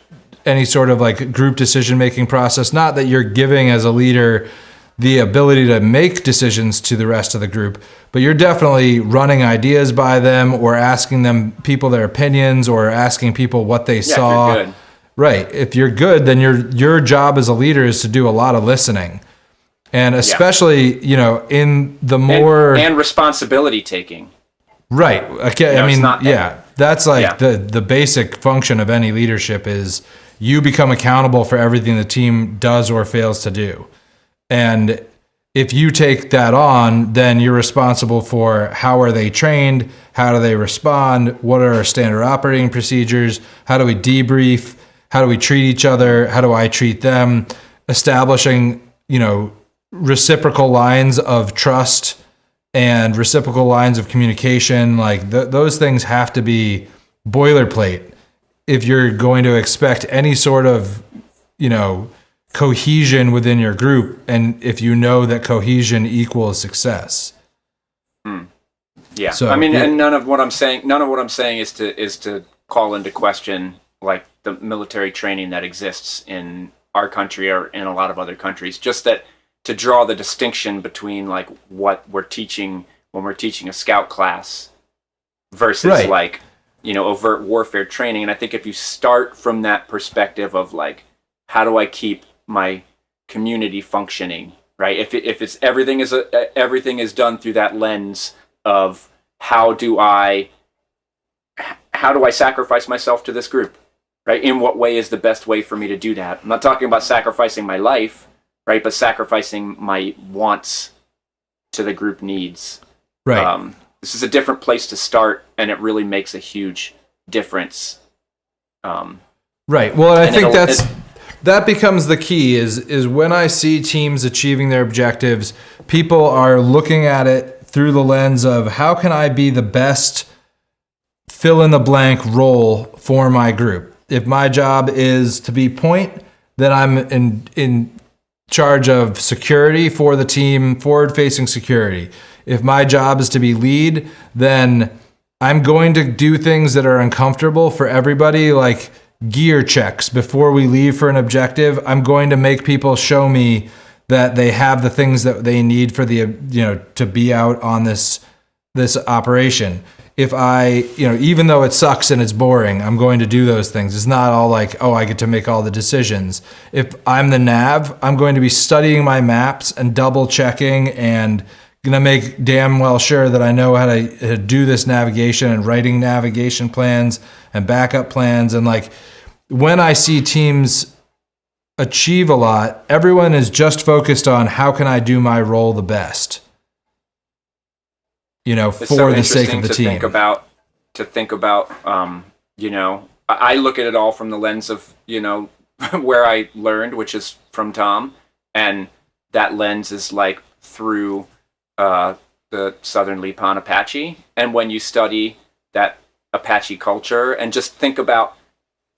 any sort of like group decision-making process. Not that you're giving as a leader the ability to make decisions to the rest of the group, but you're definitely running ideas by them, or asking them people their opinions, or asking people what they saw. If you're good. Right. If you're good, then your job as a leader is to do a lot of listening. And especially, you know, in the more... And responsibility taking. Right. Okay. You know, I mean, that's like the basic function of any leadership is you become accountable for everything the team does or fails to do. And if you take that on, then you're responsible for how are they trained? How do they respond? What are our standard operating procedures? How do we debrief? How do we treat each other? How do I treat them? Establishing, you know, reciprocal lines of trust and reciprocal lines of communication. Like those things have to be boilerplate if you're going to expect any sort of, you know, cohesion within your group, and if you know that cohesion equals success. Yeah. So, I mean, and none of what I'm saying is to call into question like the military training that exists in our country or in a lot of other countries. Just that to draw the distinction between like what we're teaching when we're teaching a scout class versus like, you know, overt warfare training. And I think if you start from that perspective of like, how do I keep my community functioning, right? If it's everything is done through that lens of how do I sacrifice myself to this group, right? In what way is the best way for me to do that? I'm not talking about sacrificing my life, right? But sacrificing my wants to the group needs. Right. This is a different place to start, and it really makes a huge difference. Right. Well, I think that becomes the key is when I see teams achieving their objectives, people are looking at it through the lens of how can I be the best fill in the blank role for my group. If my job is to be point, then I'm in charge of security for the team, forward-facing security. If my job is to be lead, then I'm going to do things that are uncomfortable for everybody, like gear checks before we leave for an objective. I'm going to make people show me that they have the things that they need for the, you know, to be out on this operation. If I, you know, even though it sucks and it's boring, I'm going to do those things. It's not all like, oh, I get to make all the decisions. If I'm the nav, I'm going to be studying my maps and double checking and gonna make damn well sure that I know how to do this navigation and writing navigation plans and backup plans. And like when I see teams achieve a lot, everyone is just focused on how can I do my role the best, It's for so the sake of the to team. Think about, I look at it all from the lens of, where I learned, which is from Tom, and that lens is like through the Southern Lipan Apache. And when you study that Apache culture and just think about,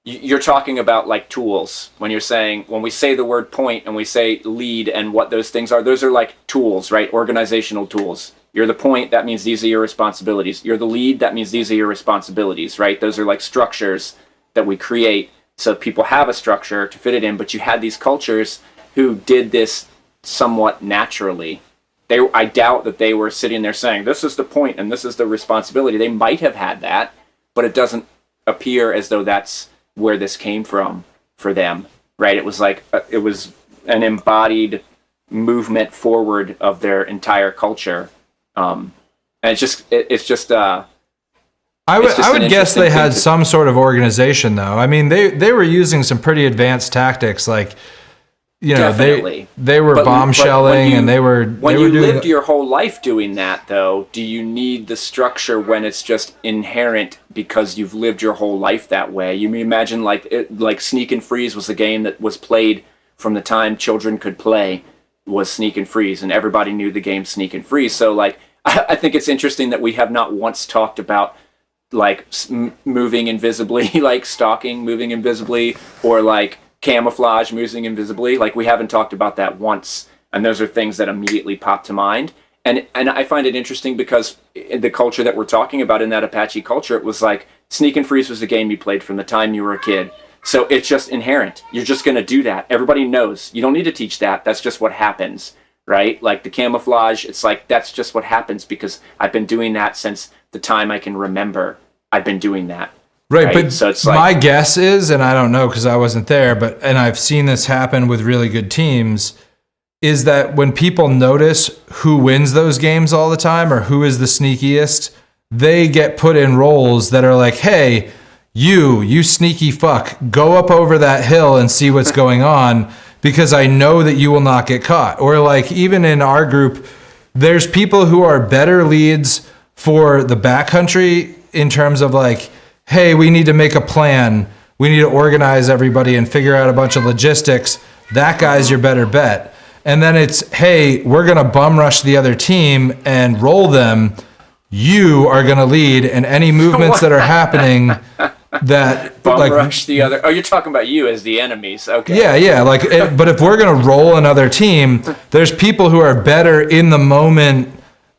you're talking about like tools. When we say the word point and we say lead and what those things are, those are like tools, right? Organizational tools. You're the point, that means these are your responsibilities. You're the lead, that means these are your responsibilities, right? Those are like structures that we create so people have a structure to fit it in, but you had these cultures who did this somewhat naturally. I doubt that they were sitting there saying, this is the point and this is the responsibility. They might have had that, but it doesn't appear as though that's where this came from for them, right? It was like, it was an embodied movement forward of their entire culture. And it's just I would guess they had some sort of organization, though. I mean, they were using some pretty advanced tactics, like definitely. they were bombshelling, and they were when you lived your whole life doing that, though. Do you need the structure when it's just inherent because you've lived your whole life that way? You imagine like Sneak and Freeze was a game that was played from the time children could play, was Sneak and Freeze, and everybody knew the game Sneak and Freeze. So like, I think it's interesting that we have not once talked about like moving invisibly, like stalking, moving invisibly, or like camouflage, moving invisibly. Like we haven't talked about that once, and those are things that immediately pop to mind. And I find it interesting because in the culture that we're talking about, in that Apache culture, it was like Sneak and Freeze was a game you played from the time you were a kid. So it's just inherent. You're just going to do that. Everybody knows. You don't need to teach that. That's just what happens, right? Like the camouflage, it's like that's just what happens because I've been doing that since the time I can remember. I've been doing that. Right, but so it's like, my guess is, and I don't know because I wasn't there, and I've seen this happen with really good teams, is that when people notice who wins those games all the time or who is the sneakiest, they get put in roles that are like, hey, you sneaky fuck, go up over that hill and see what's going on because I know that you will not get caught. Or like even in our group, there's people who are better leads for the backcountry in terms of like, hey, we need to make a plan. We need to organize everybody and figure out a bunch of logistics. That guy's your better bet. And then it's, hey, we're going to bum rush the other team and roll them. You are going to lead, and any movements that are happening that bum rush the other. Oh, you're talking about you as the enemies. Okay. Yeah. But if we're going to roll another team, there's people who are better in the moment,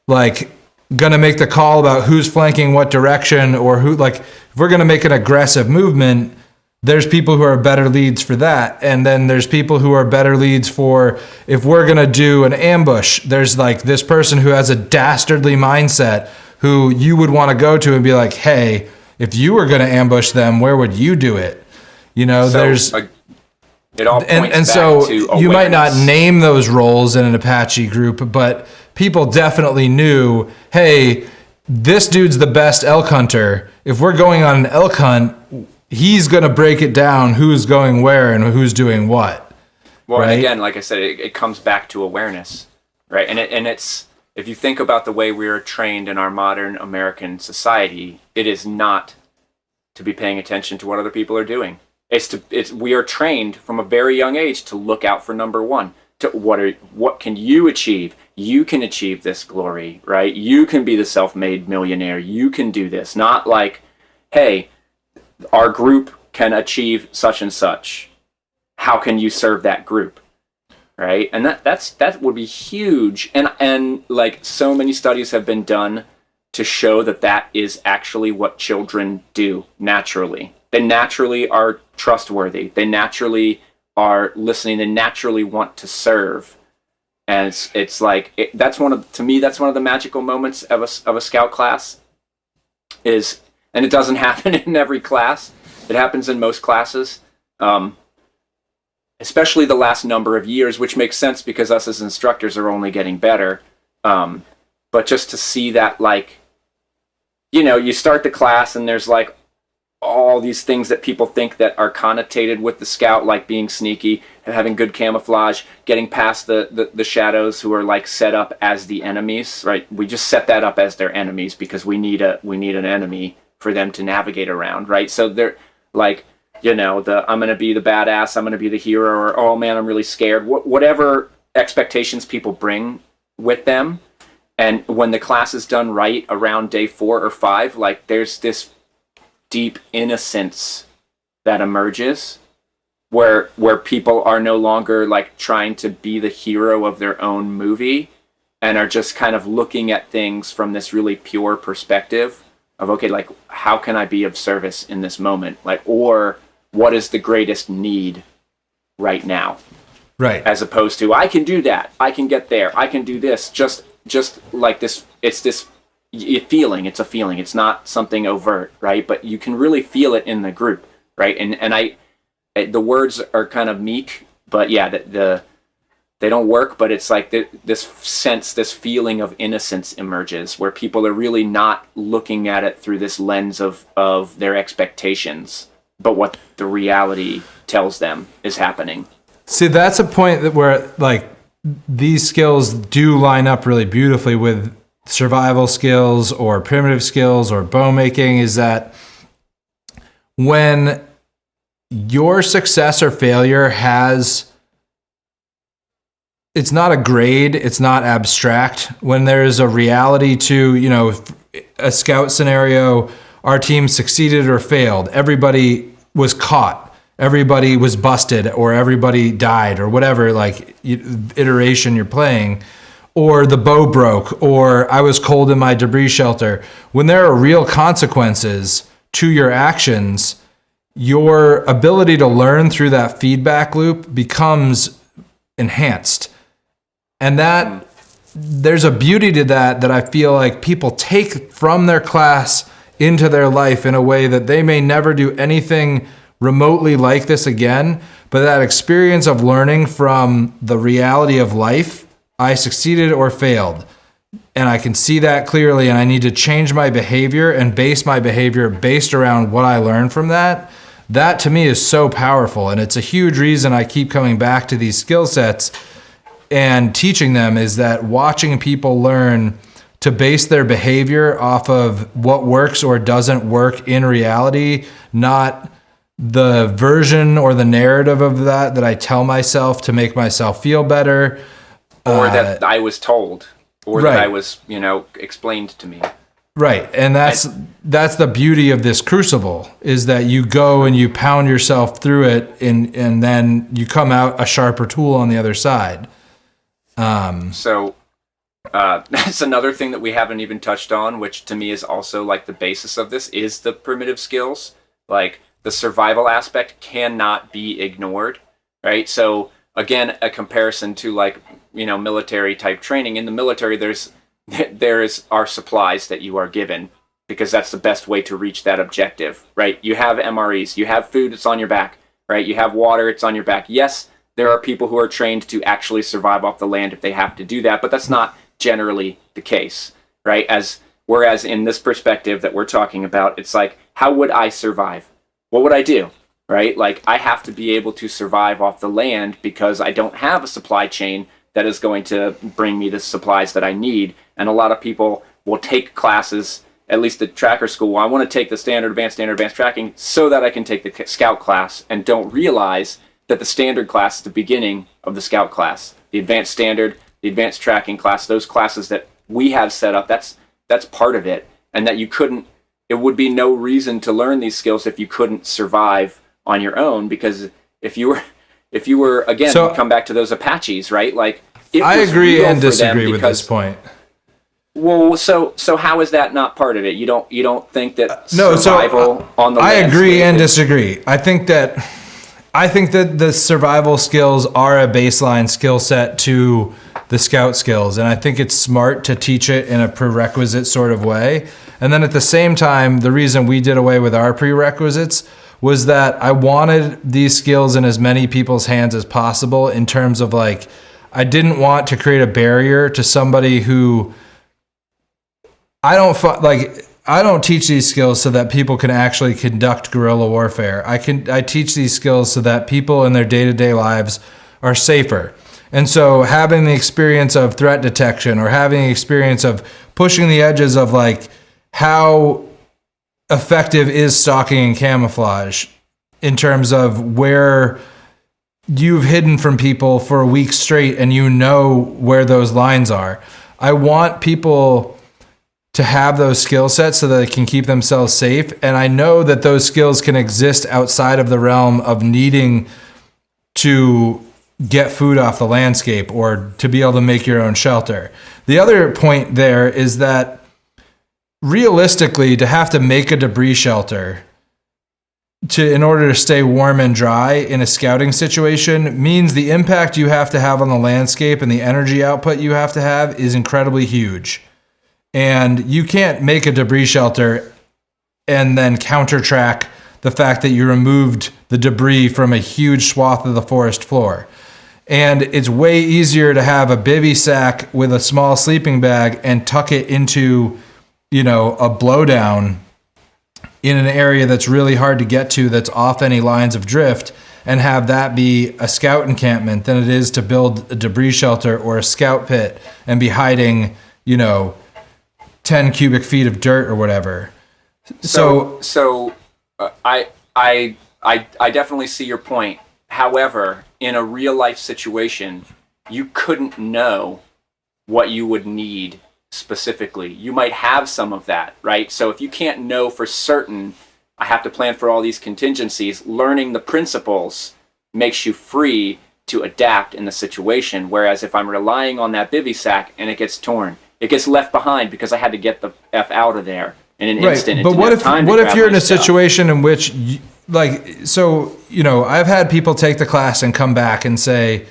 like going to make the call about who's flanking what direction, or who, like, if we're going to make an aggressive movement, there's people who are better leads for that. And then there's people who are better leads for if we're going to do an ambush, there's like this person who has a dastardly mindset who you would want to go to and be like, hey, if you were going to ambush them, where would you do it? It all points and back so to you awareness. might not name those roles in an Apache group, but people definitely knew, hey, this dude's the best elk hunter. If we're going on an elk hunt, he's going to break it down who's going where and who's doing what. Well, right? And again, like I said, it comes back to awareness, right? And it's if you think about the way we are trained in our modern American society, it is not to be paying attention to what other people are doing. We are trained from a very young age to look out for number one. To what can you achieve? You can achieve this glory, right? You can be the self-made millionaire. You can do this. Not like, hey, our group can achieve such and such. How can you serve that group? Right? And that would be huge. And like so many studies have been done to show that is actually what children do naturally. They naturally are trustworthy. They naturally are listening. They naturally want to serve. And it's like that's one of the magical moments of a scout class is, and it doesn't happen in every class. It happens in most classes, especially the last number of years, which makes sense because us as instructors are only getting better. but just to see that, like, you start the class and there's like all these things that people think that are connotated with the scout, like being sneaky and having good camouflage, getting past the shadows who are like set up as the enemies, right? We just set that up as their enemies because we need an enemy for them to navigate around, right? So they're like, I'm going to be the badass, I'm going to be the hero, or, oh man, I'm really scared. Whatever expectations people bring with them. And when the class is done right around day 4 or 5, like there's this deep innocence that emerges where people are no longer like trying to be the hero of their own movie and are just kind of looking at things from this really pure perspective of, okay, like, how can I be of service in this moment? Like, or what is the greatest need right now? Right. As opposed to, I can do that, I can get there, I can do this, just like this. It's this feeling. It's a feeling. It's not something overt, right? But you can really feel it in the group, right? And the words are kind of meek, but yeah, they don't work. But it's like this sense, this feeling of innocence emerges, where people are really not looking at it through this lens of their expectations, but what the reality tells them is happening. See, that's a point where like these skills do line up really beautifully with survival skills or primitive skills or bow making, is that when your success or failure it's not a grade, it's not abstract. When there's a reality to, a scout scenario, our team succeeded or failed, everybody was caught, everybody was busted, or everybody died, or whatever, like iteration you're playing, or the bow broke, or I was cold in my debris shelter. When there are real consequences to your actions, your ability to learn through that feedback loop becomes enhanced. And that there's a beauty to that I feel like people take from their class into their life in a way that they may never do anything remotely like this again, but that experience of learning from the reality of life, I succeeded or failed, and I can see that clearly, and I need to change my behavior and base my behavior based around what I learned from that. That to me is so powerful, and it's a huge reason I keep coming back to these skill sets and teaching them, is that watching people learn to base their behavior off of what works or doesn't work in reality, not the version or the narrative of that I tell myself to make myself feel better. Or that I was told, or right. that I was, explained to me. Right. And that's the beauty of this crucible, is that you go and you pound yourself through it and then you come out a sharper tool on the other side. So that's another thing that we haven't even touched on, which to me is also like the basis of this, is the primitive skills. Like the survival aspect cannot be ignored, right? So again, a comparison to like, military type training. In the military, there's our supplies that you are given, because that's the best way to reach that objective, right? You have MREs, you have food, it's on your back, right? You have water, it's on your back. Yes, there are people who are trained to actually survive off the land if they have to do that, but that's not generally the case, right? Whereas in this perspective that we're talking about, it's like, how would I survive? What would I do? Right? Like, I have to be able to survive off the land because I don't have a supply chain that is going to bring me the supplies that I need. And a lot of people will take classes, at least at tracker school. I want to take the standard, advanced tracking so that I can take the scout class, and don't realize that the standard class is the beginning of the scout class. The advanced standard, the advanced tracking class, those classes that we have set up, that's part of it. And that it would be no reason to learn these skills if you couldn't survive on your own, because if you were again, so, come back to those Apaches, right? Like, I agree and disagree with this point. Well, so how is that not part of it? You don't think that survival on the land? I agree and disagree. I think that the survival skills are a baseline skill set to the scout skills, and I think it's smart to teach it in a prerequisite sort of way. And then at the same time, the reason we did away with our prerequisites was that I wanted these skills in as many people's hands as possible, in terms of like, I didn't want to create a barrier to somebody who I don't teach these skills so that people can actually conduct guerrilla warfare. I teach these skills so that people in their day-to-day lives are safer. And so having the experience of threat detection, or having the experience of pushing the edges of like how effective is stalking and camouflage in terms of where you've hidden from people for a week straight and you know where those lines are. I want people to have those skill sets so that they can keep themselves safe. And I know that those skills can exist outside of the realm of needing to get food off the landscape or to be able to make your own shelter. The other point there is that realistically, to have to make a debris shelter in order to stay warm and dry in a scouting situation means the impact you have to have on the landscape and the energy output you have to have is incredibly huge. And you can't make a debris shelter and then counter-track the fact that you removed the debris from a huge swath of the forest floor. And it's way easier to have a bivy sack with a small sleeping bag and tuck it into, a blowdown in an area that's really hard to get to, that's off any lines of drift, and have that be a scout encampment than it is to build a debris shelter or a scout pit and be hiding, 10 cubic feet of dirt or whatever. I definitely see your point. However, in a real life situation, you couldn't know what you would need specifically. You might have some of that, right? So if you can't know for certain, I have to plan for all these contingencies, learning the principles makes you free to adapt in the situation. Whereas if I'm relying on that bivy sack and it gets torn, it gets left behind because I had to get the F out of there in an instant. But what if you're in a situation in which, I've had people take the class and come back and say,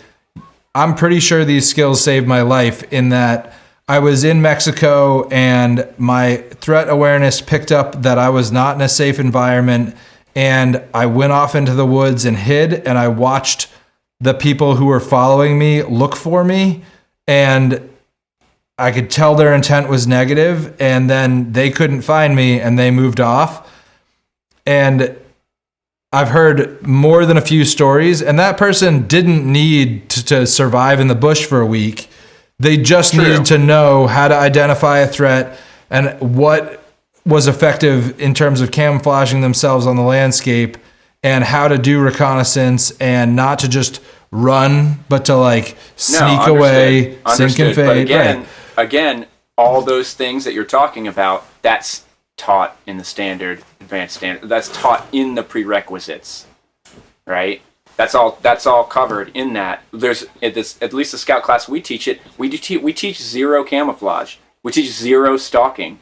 I'm pretty sure these skills saved my life in that I was in Mexico and my threat awareness picked up that I was not in a safe environment, and I went off into the woods and hid, and I watched the people who were following me look for me, and I could tell their intent was negative, and then they couldn't find me and they moved off. And I've heard more than a few stories, and that person didn't need to survive in the bush for a week. They just needed to know how to identify a threat and what was effective in terms of camouflaging themselves on the landscape, and how to do reconnaissance and not to just run, but to sneak away, sink and fade. But again, all those things that you're talking about, that's taught in the standard, advanced standard. That's taught in the prerequisites, right? That's all covered in that. There's at least the scout class we teach it. We teach zero camouflage. We teach zero stalking.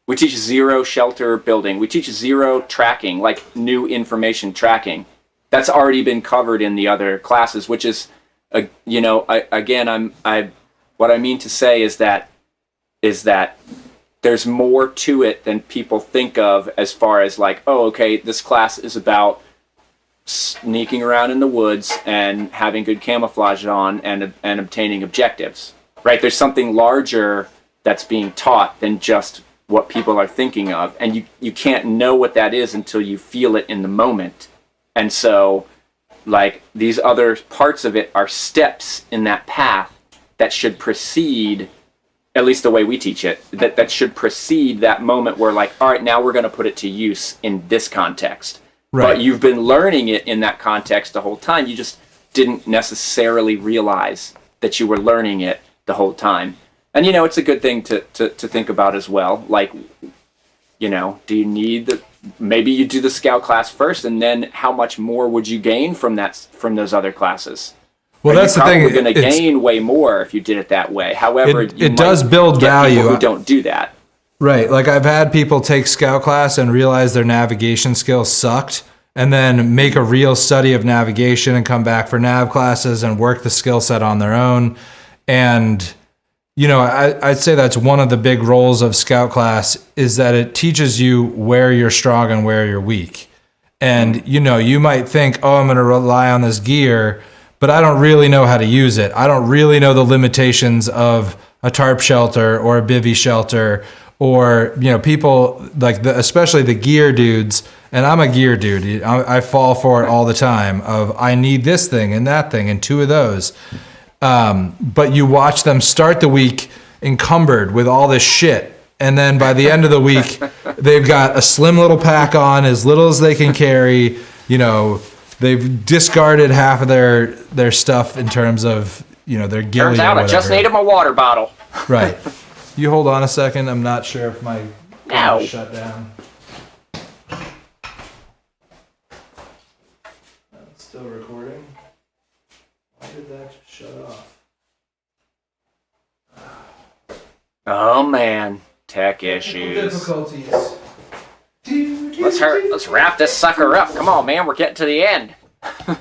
We teach zero shelter building. We teach zero tracking, like new information tracking. That's already been covered in the other classes, which is, what I mean to say is that there's more to it than people think of, as far as this class is about sneaking around in the woods and having good camouflage on and obtaining objectives, right? There's something larger that's being taught than just what people are thinking of, and you can't know what that is until you feel it in the moment. And so these other parts of it are steps in that path that should precede, at least the way we teach it, that should precede that moment where all right, now we're going to put it to use in this context. Right. But you've been learning it in that context the whole time. You just didn't necessarily realize that you were learning it the whole time. And, it's a good thing to think about as well. Do you need maybe you do the scout class first, and then how much more would you gain from those other classes? Well, that's the thing. You're going to gain way more if you did it that way. However, it does build value. People who don't do that. Right. I've had people take scout class and realize their navigation skills sucked, and then make a real study of navigation and come back for nav classes and work the skill set on their own. And, I'd say that's one of the big roles of scout class, is that it teaches you where you're strong and where you're weak. And, you might think, I'm going to rely on this gear, but I don't really know how to use it. I don't really know the limitations of a tarp shelter or a bivy shelter or, you know, people like especially the gear dudes. And I'm a gear dude. I fall for it all the time of I need this thing and that thing and 2 of those. But you watch them start the week encumbered with all this shit. And then by the end of the week, they've got a slim little pack on, as little as they can carry. You know, they've discarded half of their stuff in terms of, you know, their ghillie. Turns out I just need him a water bottle. Right. You hold on a second. I'm not sure if my No. shut down. It's still recording. Why did that just shut off? Oh man, tech issues. Difficulties. Let's wrap this sucker up. Come on, man, we're getting to the end. I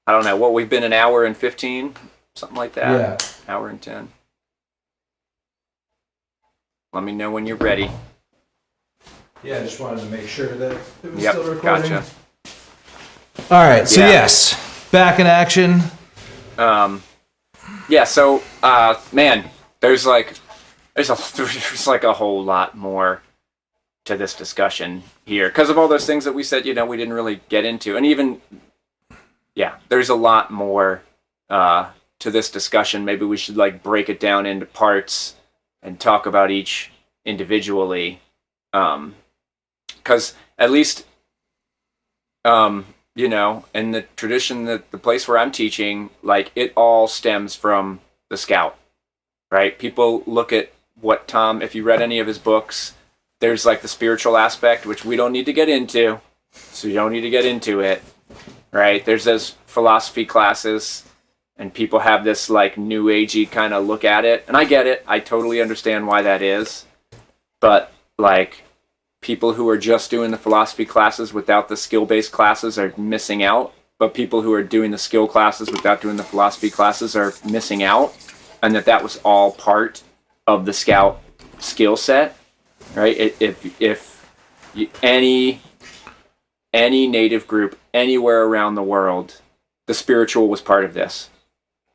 don't know what we've been, an hour and 15, something like that. Yeah. Hour and 10. Let me know when you're ready. Yeah, I just wanted to make sure that it was Yep, still recording. gotcha. All right, so Yeah. yes, back in action. Yeah, so man, there's like a whole lot more to this discussion here because of all those things that we said, you know, we didn't really get into. And even there's a lot more to this discussion. Maybe we should like break it down into parts and talk about each individually. Because at least you know, in the tradition, that the place where I'm teaching, like it all stems from the Scout, right? People look at what Tom, if you read any of his books, there's like the spiritual aspect, which we don't need to get into, so you don't need to get into it, right? There's those philosophy classes, and people have this like new agey kind of look at it, and I get it. I totally understand why that is, but like, people who are just doing the philosophy classes without the skill-based classes are missing out, but people who are doing the skill classes without doing the philosophy classes are missing out, and that was all part of the Scout skill set, right? Any native group anywhere around the world, the spiritual was part of this.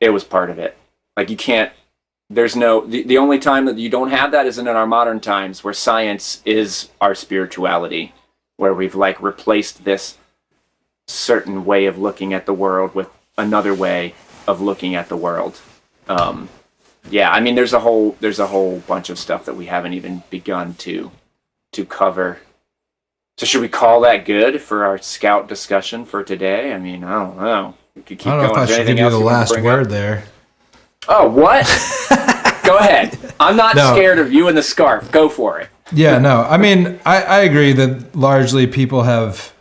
It was part of it. Like you can't. There's no, the only time that you don't have that is in our modern times where science is our spirituality, where we've like replaced this certain way of looking at the world with another way of looking at the world. Yeah, I mean, there's a whole bunch of stuff that we haven't even begun to cover. So should we call that good for our Scout discussion for today? I mean, I don't know. We could keep I don't know going. if I should give you the last word there. Oh, what? Go ahead. I'm not scared of you and the scarf. Go for it. Yeah, no. I mean, I agree that largely people have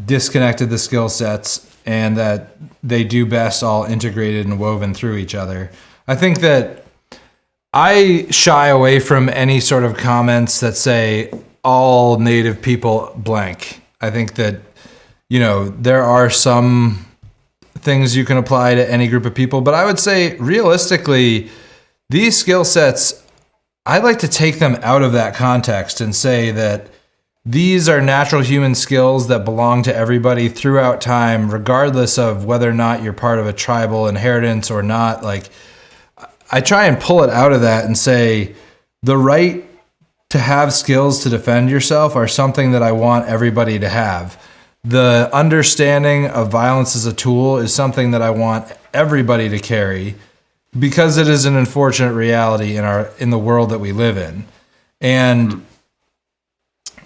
disconnected the skill sets and that they do best all integrated and woven through each other. I think that I shy away from any sort of comments that say all native people blank. I think that, you know, there are some things you can apply to any group of people, but I would say realistically, these skill sets, I like to take them out of that context and say that these are natural human skills that belong to everybody throughout time, regardless of whether or not you're part of a tribal inheritance or not. Like, I try and pull it out of that and say the right to have skills to defend yourself are something that I want everybody to have. The understanding of violence as a tool is something that I want everybody to carry because it is an unfortunate reality in the world that we live in. And,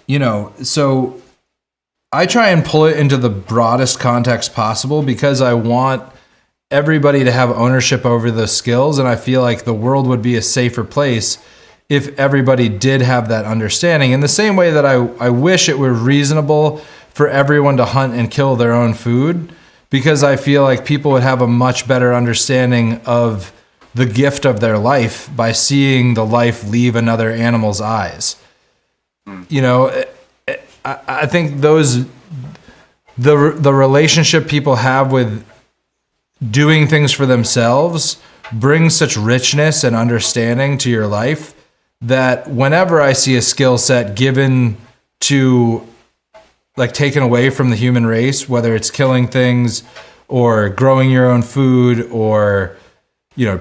you know, so I try and pull it into the broadest context possible because I want everybody to have ownership over the skills. And I feel like the world would be a safer place if everybody did have that understanding. In the same way that I wish it were reasonable for everyone to hunt and kill their own food, because I feel like people would have a much better understanding of the gift of their life by seeing the life leave another animal's eyes. You know, I think the relationship people have with doing things for themselves brings such richness and understanding to your life that whenever I see a skill set given to, like, taken away from the human race, whether it's killing things or growing your own food or,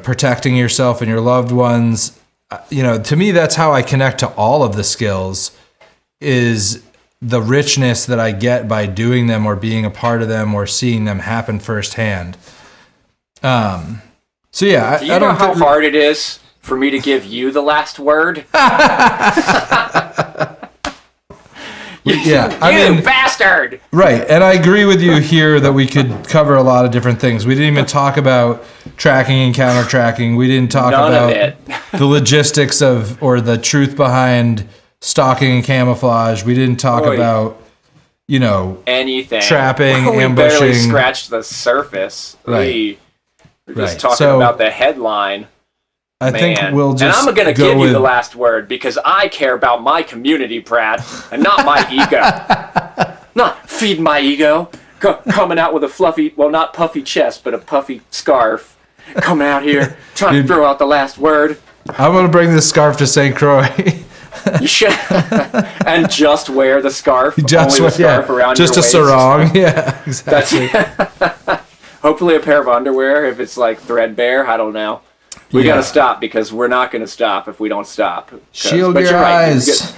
protecting yourself and your loved ones. To me, that's how I connect to all of the skills, is the richness that I get by doing them or being a part of them or seeing them happen firsthand. So yeah, do you know how hard it is for me to give you the last word? Yeah, you bastard! Right, and I agree with you here that we could cover a lot of different things. We didn't even talk about tracking and counter-tracking. We didn't talk about the logistics or the truth behind stalking and camouflage. We didn't talk about, anything. Trapping, we ambushing. Barely scratched the surface. Right. We're just talking about the headline. I think we'll just. And I'm going to give you the last word because I care about my community, Brad, and not my ego. Not feed my ego. Coming out with a fluffy, well, not puffy chest, but a puffy scarf. Coming out here trying to throw out the last word. I'm going to bring this scarf to St. Croix. You should. And just wear the scarf. Just only the scarf around just your a waist. sarong. Yeah, exactly. Hopefully a pair of underwear if it's like threadbare. I don't know. We got to stop because we're not going to stop if we don't stop. Shield your eyes.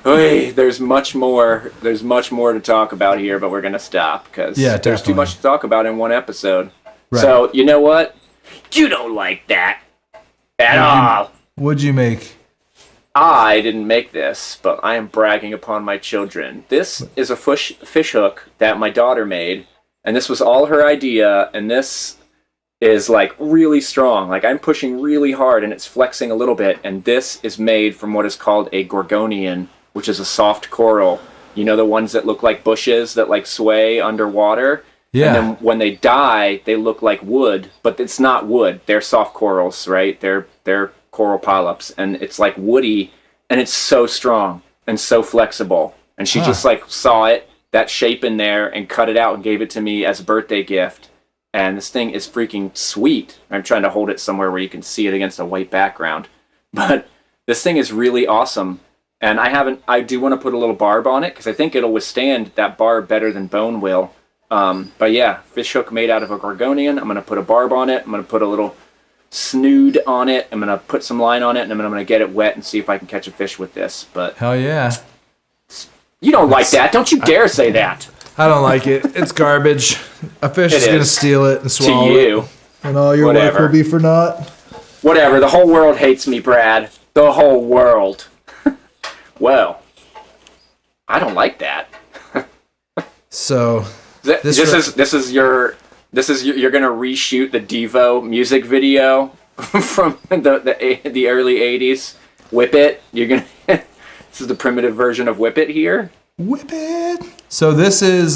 There's much more. There's much more to talk about here, but we're going to stop because there's too much to talk about in one episode. Right. So you know what? You don't like that at all. What'd you make? I didn't make this, but I am bragging upon my children. This is a fish hook that my daughter made, and this was all her idea, and this is like really strong. Like I'm pushing really hard and it's flexing a little bit. And this is made from what is called a gorgonian, which is a soft coral. You know, the ones that look like bushes that like sway underwater. Yeah. And then when they die, they look like wood, but it's not wood. They're soft corals, right? They're coral polyps, and it's like woody, and it's so strong and so flexible. And she just like saw it, that shape in there, and cut it out and gave it to me as a birthday gift. And this thing is freaking sweet. I'm trying to hold it somewhere where you can see it against a white background. But this thing is really awesome. And I do want to put a little barb on it because I think it'll withstand that barb better than bone will. But yeah, fish hook made out of a gorgonian. I'm going to put a barb on it. I'm going to put a little snood on it. I'm going to put some line on it, and I'm going to get it wet and see if I can catch a fish with this. But hell yeah. You don't like that. Don't you dare say that. I don't like it. It's garbage. A fish is going to steal it and swallow to you. it. And all your work will be for naught. Whatever. The whole world hates me, Brad. The whole world. Well, I don't like that. So you're going to reshoot the Devo music video from the early 80s. Whip It. You're going to This is the primitive version of Whip It here. Whip it. So this is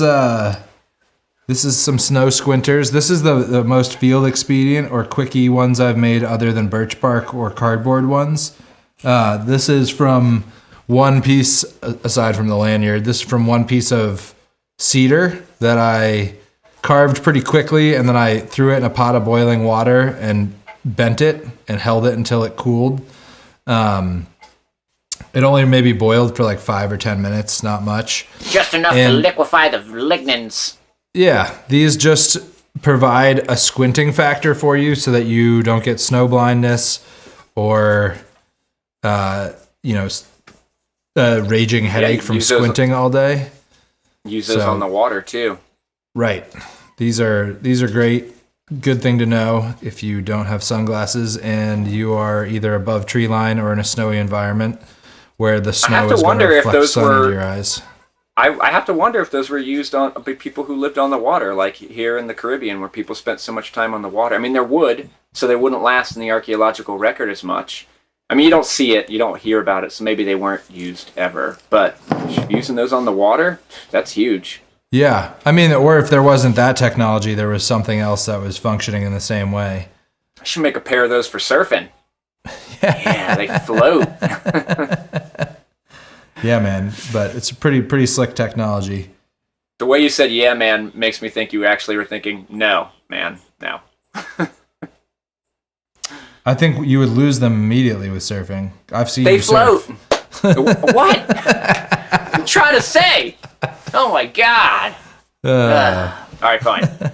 some snow squinters. This is the most field expedient or quickie ones I've made other than birch bark or cardboard ones. This is from one piece, aside from the lanyard, this is from one piece of cedar that I carved pretty quickly, and then I threw it in a pot of boiling water and bent it and held it until it cooled. It only maybe boiled for like 5 or 10 minutes, not much. Just enough to liquefy the lignins. Yeah, these just provide a squinting factor for you so that you don't get snow blindness or, raging headache from squinting all day. Use those on the water too. Right. These are great. Good thing to know if you don't have sunglasses and you are either above tree line or in a snowy environment where the snow is going to reflect sun into your eyes. I have to wonder if those were used on people who lived on the water, like here in the Caribbean where people spent so much time on the water. I mean, they're wood, so they wouldn't last in the archaeological record as much. I mean, you don't see it, you don't hear about it, so maybe they weren't used ever. But using those on the water, that's huge. Yeah. I mean, or if there wasn't that technology, there was something else that was functioning in the same way. I should make a pair of those for surfing. Yeah, they float. Yeah, man. But it's a pretty slick technology. The way you said, yeah, man, makes me think you actually were thinking, no, man, no. I think you would lose them immediately with surfing. I've seen they you float. Surf. What? I'm trying to say. Oh, my God. All right, fine. Well,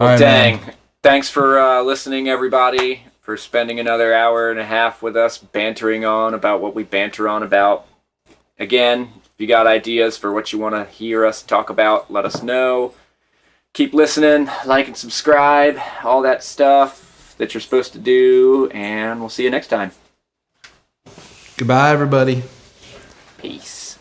all right, dang. Man. Thanks for listening, everybody, for spending another hour and a half with us bantering on about what we banter on about. Again, if you got ideas for what you want to hear us talk about, let us know. Keep listening, like and subscribe, all that stuff that you're supposed to do, and we'll see you next time. Goodbye, everybody. Peace.